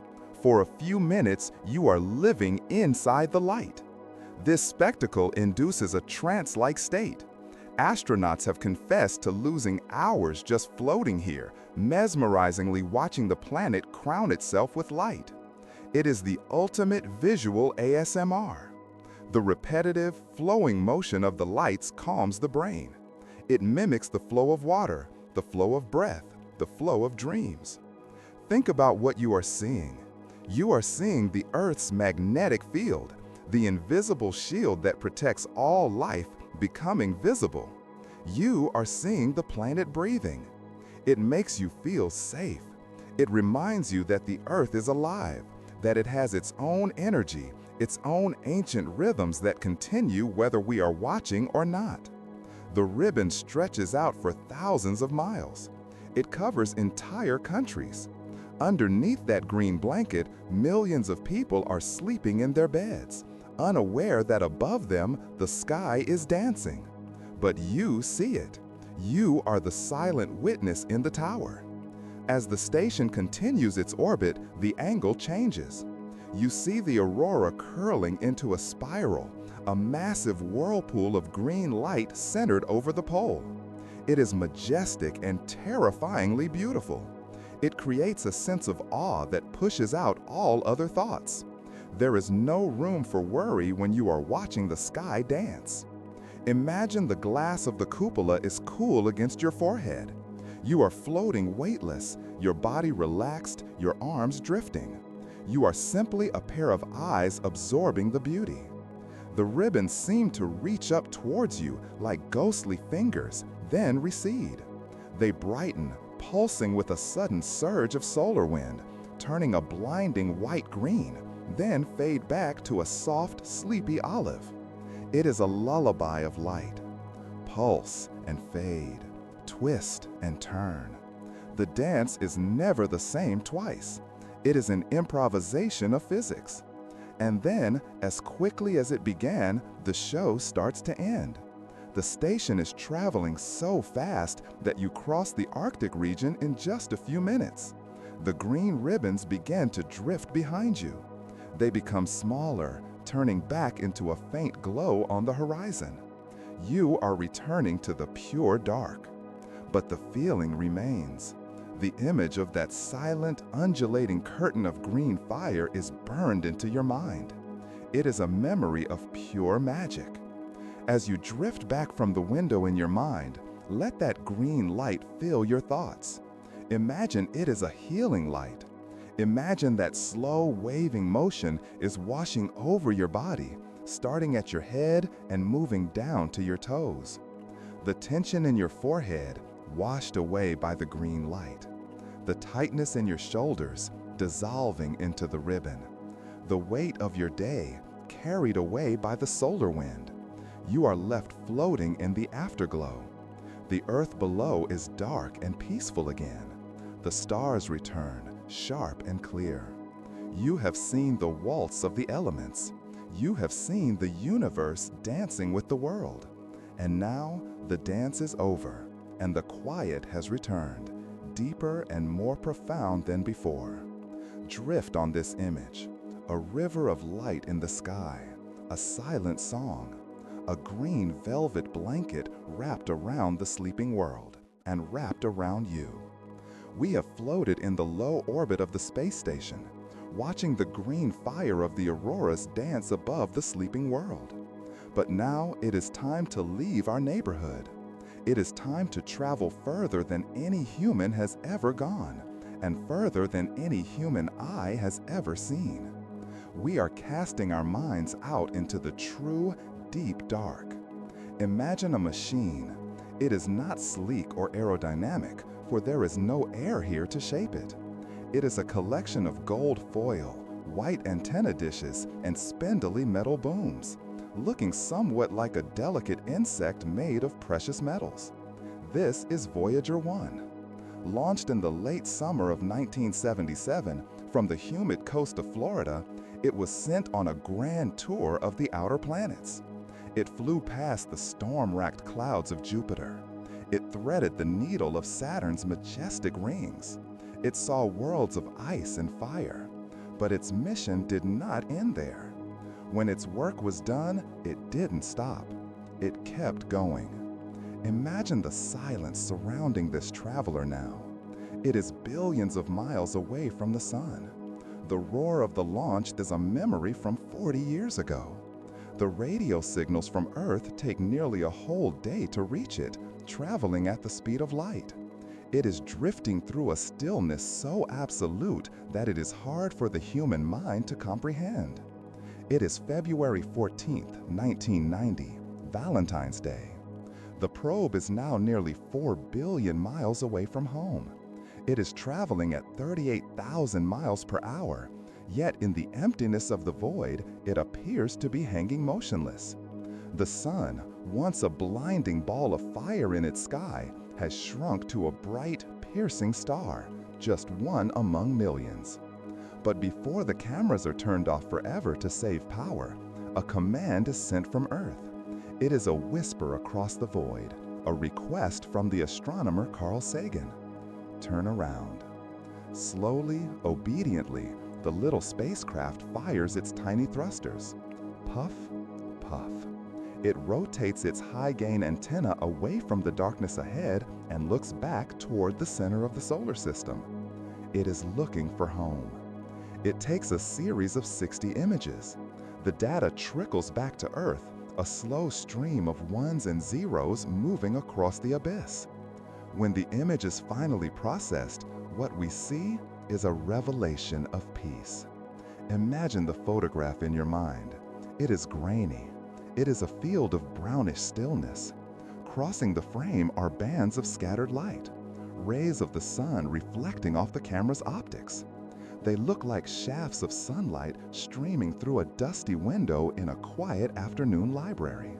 Speaker 4: For a few minutes, you are living inside the light. This spectacle induces a trance-like state. Astronauts have confessed to losing hours just floating here, mesmerizingly watching the planet crown itself with light. It is the ultimate visual ASMR. The repetitive, flowing motion of the lights calms the brain. It mimics the flow of water, the flow of breath, the flow of dreams. Think about what you are seeing. You are seeing the Earth's magnetic field, the invisible shield that protects all life becoming visible. You are seeing the planet breathing. It makes you feel safe. It reminds you that the Earth is alive, that it has its own energy, its own ancient rhythms that continue whether we are watching or not. The ribbon stretches out for thousands of miles. It covers entire countries. Underneath that green blanket, millions of people are sleeping in their beds, unaware that above them the sky is dancing. But you see it. You are the silent witness in the tower. As the station continues its orbit, the angle changes. You see the aurora curling into a spiral, a massive whirlpool of green light centered over the pole. It is majestic and terrifyingly beautiful. It creates a sense of awe that pushes out all other thoughts. There is no room for worry when you are watching the sky dance. Imagine the glass of the cupola is cool against your forehead. You are floating weightless, your body relaxed, your arms drifting. You are simply a pair of eyes absorbing the beauty. The ribbons seem to reach up towards you like ghostly fingers, then recede. They brighten, pulsing with a sudden surge of solar wind, turning a blinding white-green, then fade back to a soft, sleepy olive. It is a lullaby of light. Pulse and fade, twist and turn. The dance is never the same twice. It is an improvisation of physics. And then, as quickly as it began, the show starts to end. The station is traveling so fast that you cross the Arctic region in just a few minutes. The green ribbons begin to drift behind you. They become smaller, turning back into a faint glow on the horizon. You are returning to the pure dark. But the feeling remains. The image of that silent, undulating curtain of green fire is burned into your mind. It is a memory of pure magic. As you drift back from the window in your mind, let that green light fill your thoughts. Imagine it is a healing light. Imagine that slow, waving motion is washing over your body, starting at your head and moving down to your toes. The tension in your forehead washed away by the green light. The tightness in your shoulders dissolving into the ribbon. The weight of your day carried away by the solar wind. You are left floating in the afterglow. The earth below is dark and peaceful again. The stars return, sharp and clear. You have seen the waltz of the elements. You have seen the universe dancing with the world. And now the dance is over, and the quiet has returned, deeper and more profound than before. Drift on this image, a river of light in the sky, a silent song, a green velvet blanket wrapped around the sleeping world and wrapped around you. We have floated in the low orbit of the space station, watching the green fire of the auroras dance above the sleeping world. But now it is time to leave our neighborhood. It is time to travel further than any human has ever gone, and further than any human eye has ever seen. We are casting our minds out into the true, deep dark. Imagine a machine. It is not sleek or aerodynamic, for there is no air here to shape it. It is a collection of gold foil, white antenna dishes, and spindly metal booms, looking somewhat like a delicate insect made of precious metals. This is Voyager 1. Launched in the late summer of 1977 from the humid coast of Florida, it was sent on a grand tour of the outer planets. It flew past the storm-racked clouds of Jupiter. It threaded the needle of Saturn's majestic rings. It saw worlds of ice and fire. But its mission did not end there. When its work was done, it didn't stop. It kept going. Imagine the silence surrounding this traveler now. It is billions of miles away from the sun. The roar of the launch is a memory from 40 years ago. The radio signals from Earth take nearly a whole day to reach it, traveling at the speed of light. It is drifting through a stillness so absolute that it is hard for the human mind to comprehend. It is February 14th, 1990, Valentine's Day. The probe is now nearly 4 billion miles away from home. It is traveling at 38,000 miles per hour, Yet in the emptiness of the void, it appears to be hanging motionless. The sun, once a blinding ball of fire in its sky, has shrunk to a bright, piercing star, just one among millions. But before the cameras are turned off forever to save power, a command is sent from Earth. It is a whisper across the void, a request from the astronomer Carl Sagan. Turn around. Slowly, obediently, the little spacecraft fires its tiny thrusters. Puff, puff. It rotates its high-gain antenna away from the darkness ahead and looks back toward the center of the solar system. It is looking for home. It takes a series of 60 images. The data trickles back to Earth, a slow stream of ones and zeros moving across the abyss. When the image is finally processed, what we see is a revelation of peace. Imagine the photograph in your mind. It is grainy. It is a field of brownish stillness. Crossing the frame are bands of scattered light, rays of the sun reflecting off the camera's optics. They look like shafts of sunlight streaming through a dusty window in a quiet afternoon library.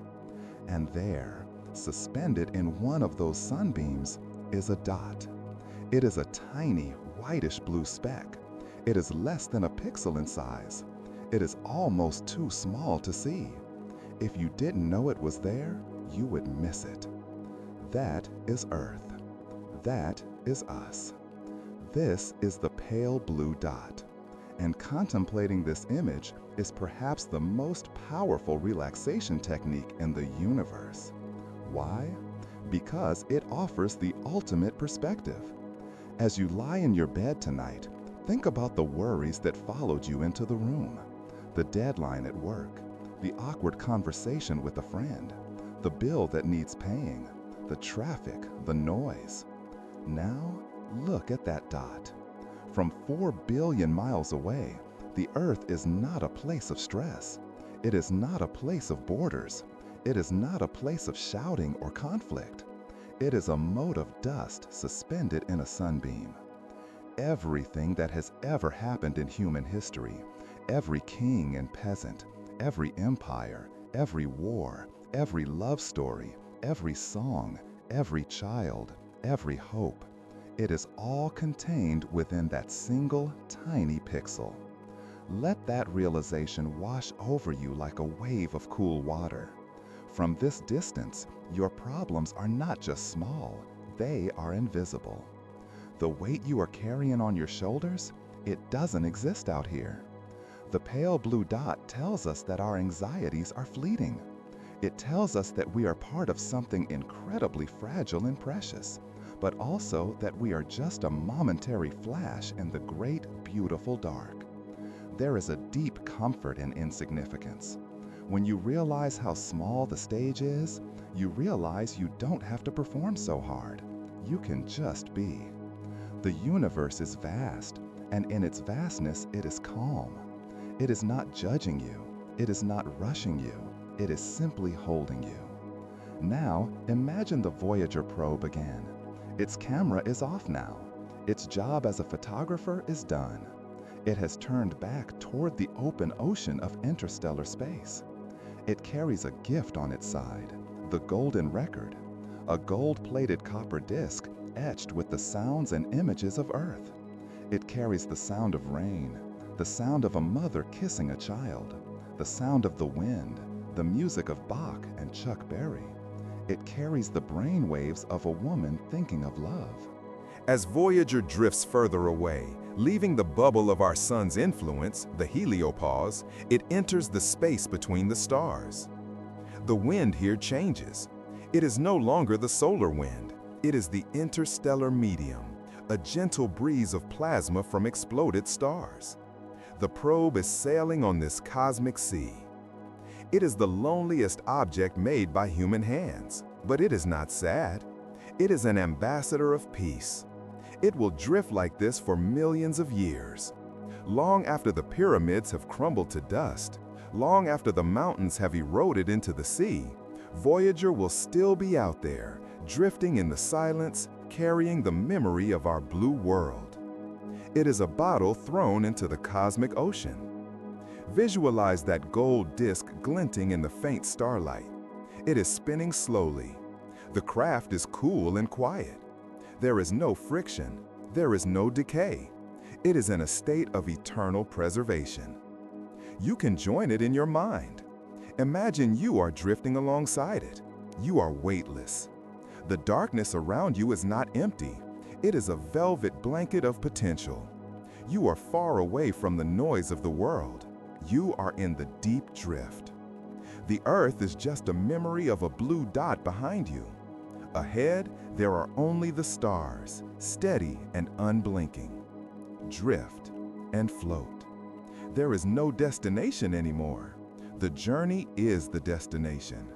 Speaker 4: And there, suspended in one of those sunbeams, is a dot. It is a tiny, whitish blue speck. It is less than a pixel in size. It is almost too small to see. If you didn't know it was there, you would miss it. That is Earth. That is us. This is the pale blue dot. And contemplating this image is perhaps the most powerful relaxation technique in the universe. Why? Because it offers the ultimate perspective. As you lie in your bed tonight, think about the worries that followed you into the room. The deadline at work, the awkward conversation with a friend, the bill that needs paying, the traffic, the noise. Now, look at that dot. From 4 billion miles away, the Earth is not a place of stress. It is not a place of borders. It is not a place of shouting or conflict. It is a mote of dust suspended in a sunbeam. Everything that has ever happened in human history, every king and peasant, every empire, every war, every love story, every song, every child, every hope, it is all contained within that single tiny pixel. Let that realization wash over you like a wave of cool water. From this distance, your problems are not just small, they are invisible. The weight you are carrying on your shoulders, it doesn't exist out here. The pale blue dot tells us that our anxieties are fleeting. It tells us that we are part of something incredibly fragile and precious, but also that we are just a momentary flash in the great, beautiful dark. There is a deep comfort in insignificance. When you realize how small the stage is, you realize you don't have to perform so hard. You can just be. The universe is vast, and in its vastness, it is calm. It is not judging you. It is not rushing you. It is simply holding you. Now, imagine the Voyager probe again. Its camera is off now. Its job as a photographer is done. It has turned back toward the open ocean of interstellar space. It carries a gift on its side, the golden record, a gold-plated copper disc etched with the sounds and images of Earth. It carries the sound of rain, the sound of a mother kissing a child, the sound of the wind, the music of Bach and Chuck Berry. It carries the brain waves of a woman thinking of love.
Speaker 5: As Voyager drifts further away, leaving the bubble of our sun's influence, the heliopause, it enters the space between the stars. The wind here changes. It is no longer the solar wind. It is the interstellar medium, a gentle breeze of plasma from exploded stars. The probe is sailing on this cosmic sea. It is the loneliest object made by human hands, but it is not sad. It is an ambassador of peace. It will drift like this for millions of years. Long after the pyramids have crumbled to dust, long after the mountains have eroded into the sea, Voyager will still be out there, drifting in the silence, carrying the memory of our blue world.
Speaker 4: It is a bottle thrown into the cosmic ocean. Visualize that gold disk glinting in the faint starlight. It is spinning slowly. The craft is cool and quiet. There is no friction. There is no decay. It is in a state of eternal preservation. You can join it in your mind. Imagine you are drifting alongside it. You are weightless. The darkness around you is not empty. It is a velvet blanket of potential. You are far away from the noise of the world. You are in the deep drift. The Earth is just a memory of a blue dot behind you. Ahead, there are only the stars, steady and unblinking. Drift and float. There is no destination anymore. The journey is the destination.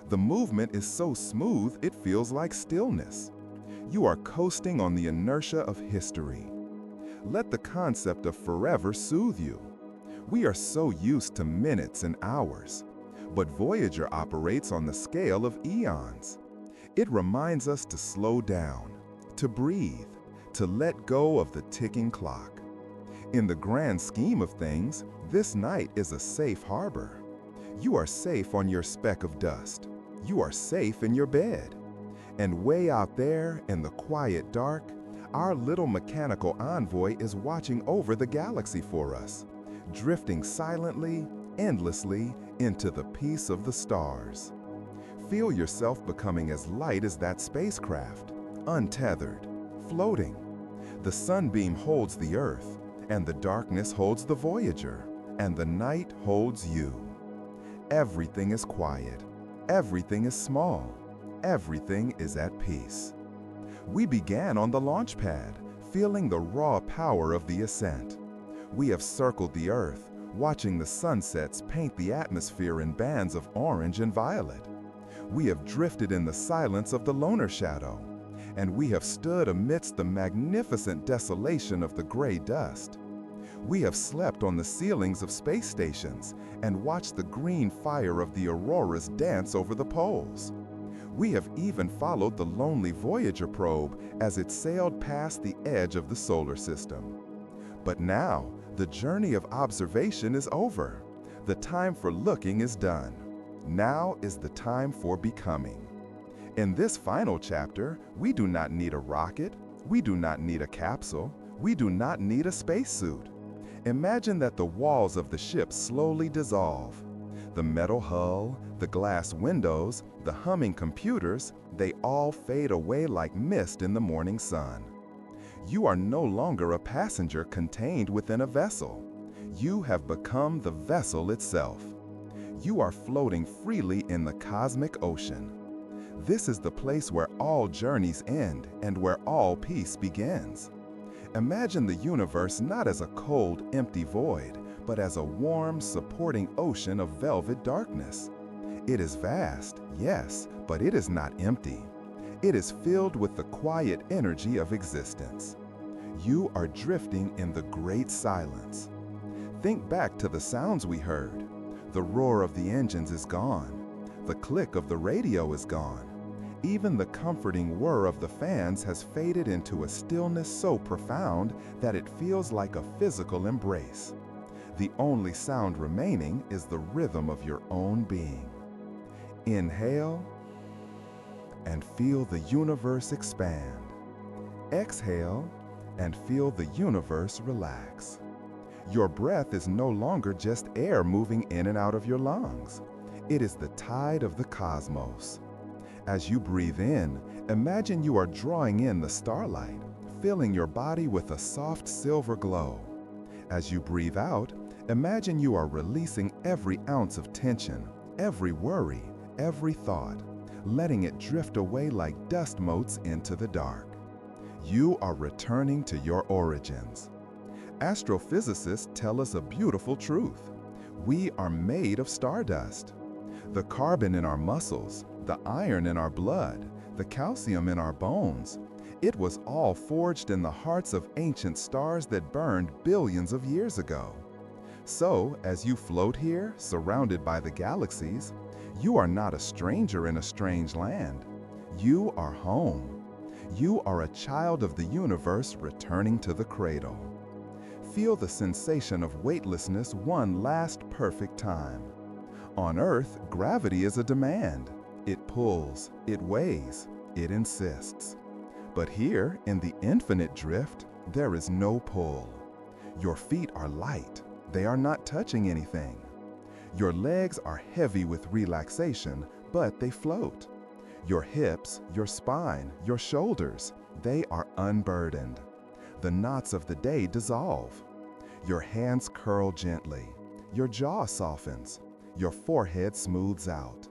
Speaker 4: The movement is so smooth it feels like stillness. You are coasting on the inertia of history. Let the concept of forever soothe you. We are so used to minutes and hours, but Voyager operates on the scale of eons. It reminds us to slow down, to breathe, to let go of the ticking clock. In the grand scheme of things, this night is a safe harbor. You are safe on your speck of dust. You are safe in your bed. And way out there in the quiet dark, our little mechanical envoy is watching over the galaxy for us, drifting silently, endlessly into the peace of the stars. Feel yourself becoming as light as that spacecraft, untethered, floating. The sunbeam holds the Earth, and the darkness holds the Voyager, and the night holds you. Everything is quiet. Everything is small. Everything is at peace. We began on the launch pad, feeling the raw power of the ascent. We have circled the Earth, watching the sunsets paint the atmosphere in bands of orange and violet. We have drifted in the silence of the Lunar shadow, and we have stood amidst the magnificent desolation of the gray dust. We have slept on the ceilings of space stations and watched the green fire of the Auroras dance over the poles. We have even followed the lonely Voyager probe as it sailed past the edge of the solar system. But now, the journey of observation is over. The time for looking is done. Now is the time for becoming. In this final chapter, we do not need a rocket. We do not need a capsule. We do not need a spacesuit. Imagine that the walls of the ship slowly dissolve. The metal hull, the glass windows, the humming computers, they all fade away like mist in the morning sun. You are no longer a passenger contained within a vessel. You have become the vessel itself. You are floating freely in the cosmic ocean. This is the place where all journeys end and where all peace begins. Imagine the universe not as a cold, empty void, but as a warm, supporting ocean of velvet darkness. It is vast, yes, but it is not empty. It is filled with the quiet energy of existence. You are drifting in the great silence. Think back to the sounds we heard. The roar of the engines is gone. The click of the radio is gone. Even the comforting whir of the fans has faded into a stillness so profound that it feels like a physical embrace. The only sound remaining is the rhythm of your own being. Inhale and feel the universe expand. Exhale and feel the universe relax. Your breath is no longer just air moving in and out of your lungs. It is the tide of the cosmos. As you breathe in, imagine you are drawing in the starlight, filling your body with a soft silver glow. As you breathe out, imagine you are releasing every ounce of tension, every worry, every thought, letting it drift away like dust motes into the dark. You are returning to your origins. Astrophysicists tell us a beautiful truth. We are made of stardust. The carbon in our muscles, the iron in our blood, the calcium in our bones, it was all forged in the hearts of ancient stars that burned billions of years ago. So, as you float here, surrounded by the galaxies, you are not a stranger in a strange land. You are home. You are a child of the universe returning to the cradle. Feel the sensation of weightlessness one last perfect time. On Earth, gravity is a demand. It pulls, it weighs, it insists. But here, in the infinite drift, there is no pull. Your feet are light. They are not touching anything. Your legs are heavy with relaxation, but they float. Your hips, your spine, your shoulders, they are unburdened. The knots of the day dissolve. Your hands curl gently. Your jaw softens. Your forehead smooths out.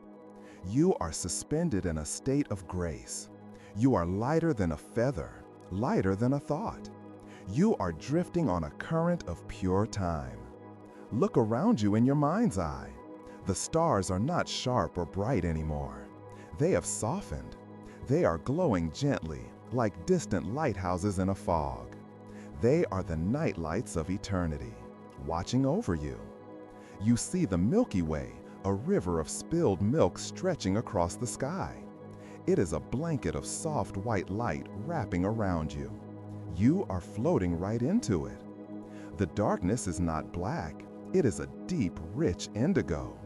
Speaker 4: You are suspended in a state of grace. You are lighter than a feather, lighter than a thought. You are drifting on a current of pure time. Look around you in your mind's eye. The stars are not sharp or bright anymore. They have softened. They are glowing gently, like distant lighthouses in a fog. They are the night lights of eternity, watching over you. You see the Milky Way, a river of spilled milk stretching across the sky. It is a blanket of soft white light wrapping around you. You are floating right into it. The darkness is not black. It is a deep, rich indigo.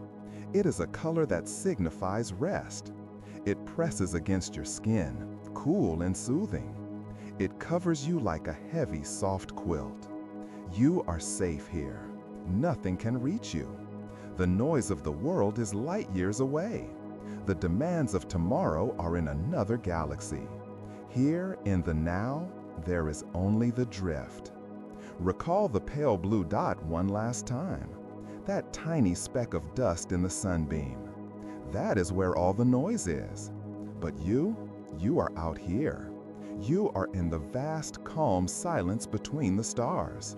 Speaker 4: It is a color that signifies rest. It presses against your skin, cool and soothing. It covers you like a heavy, soft quilt. You are safe here. Nothing can reach you. The noise of the world is light years away. The demands of tomorrow are in another galaxy. Here, in the now, there is only the drift. Recall the pale blue dot one last time. That tiny speck of dust in the sunbeam. That is where all the noise is. But you are out here. You are in the vast, calm silence between the stars.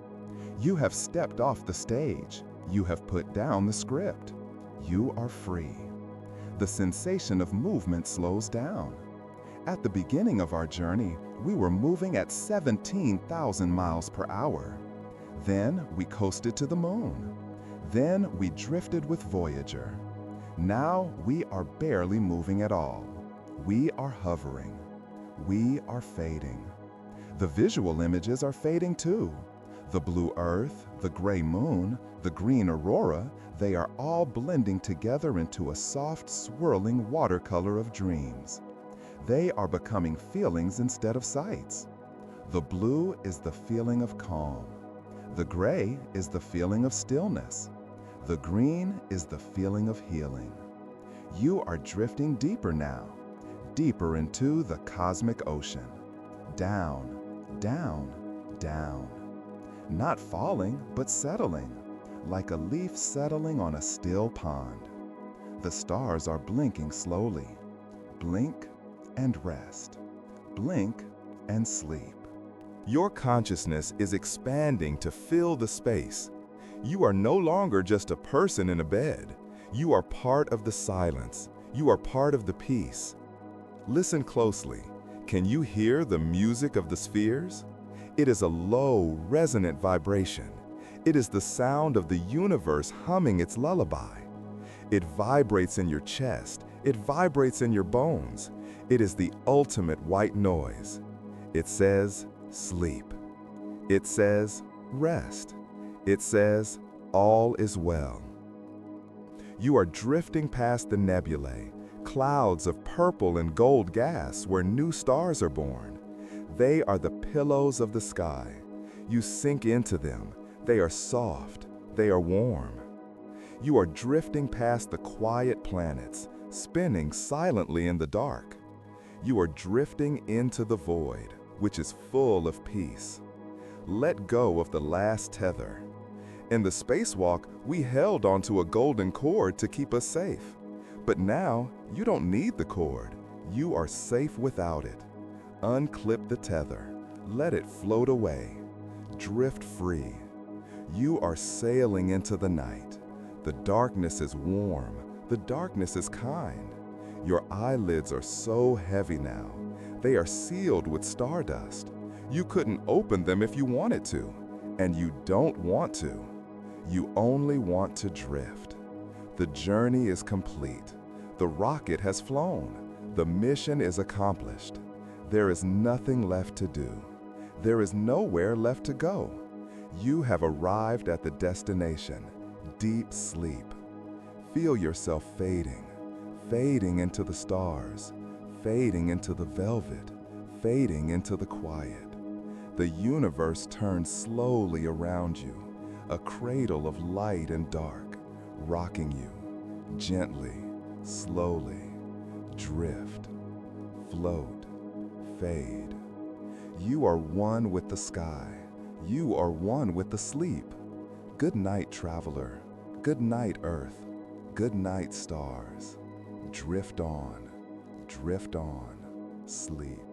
Speaker 4: You have stepped off the stage. You have put down the script. You are free. The sensation of movement slows down. At the beginning of our journey, we were moving at 17,000 miles per hour. Then we coasted to the moon. Then we drifted with Voyager. Now we are barely moving at all. We are hovering. We are fading. The visual images are fading too. The blue Earth, the gray moon, the green aurora, they are all blending together into a soft, swirling watercolor of dreams. They are becoming feelings instead of sights. The blue is the feeling of calm. The gray is the feeling of stillness. The green is the feeling of healing. You are drifting deeper now, deeper into the cosmic ocean. Down, down, down. Not falling, but settling, like a leaf settling on a still pond. The stars are blinking slowly. Blink and rest. Blink and sleep.
Speaker 5: Your consciousness is expanding to fill the space. You are no longer just a person in a bed. You are part of the silence. You are part of the peace. Listen closely. Can you hear the music of the spheres? It is a low, resonant vibration. It is the sound of the universe humming its lullaby. It vibrates in your chest. It vibrates in your bones. It is the ultimate white noise. It says, sleep. It says, rest. It says, all is well. You are drifting past the nebulae, clouds of purple and gold gas where new stars are born. They are the pillows of the sky. You sink into them. They are soft. They are warm. You are drifting past the quiet planets, spinning silently in the dark. You are drifting into the void, which is full of peace. Let go of the last tether. In the spacewalk, we held onto a golden cord to keep us safe. But now, you don't need the cord. You are safe without it. Unclip the tether. Let it float away. Drift free. You are sailing into the night. The darkness is warm. The darkness is kind. Your eyelids are so heavy now. They are sealed with stardust. You couldn't open them if you wanted to, and you don't want to. You only want to drift. The journey is complete. The rocket has flown. The mission is accomplished. There is nothing left to do. There is nowhere left to go.
Speaker 4: You have arrived at the destination, deep sleep. Feel yourself fading, fading into the stars, fading into the velvet, fading into the quiet. The universe turns slowly around you, a cradle of light and dark, rocking you, gently, slowly. Drift, float, fade. You are one with the sky. You are one with the sleep. Good night, traveler. Good night, Earth. Good night, stars. Drift on, sleep.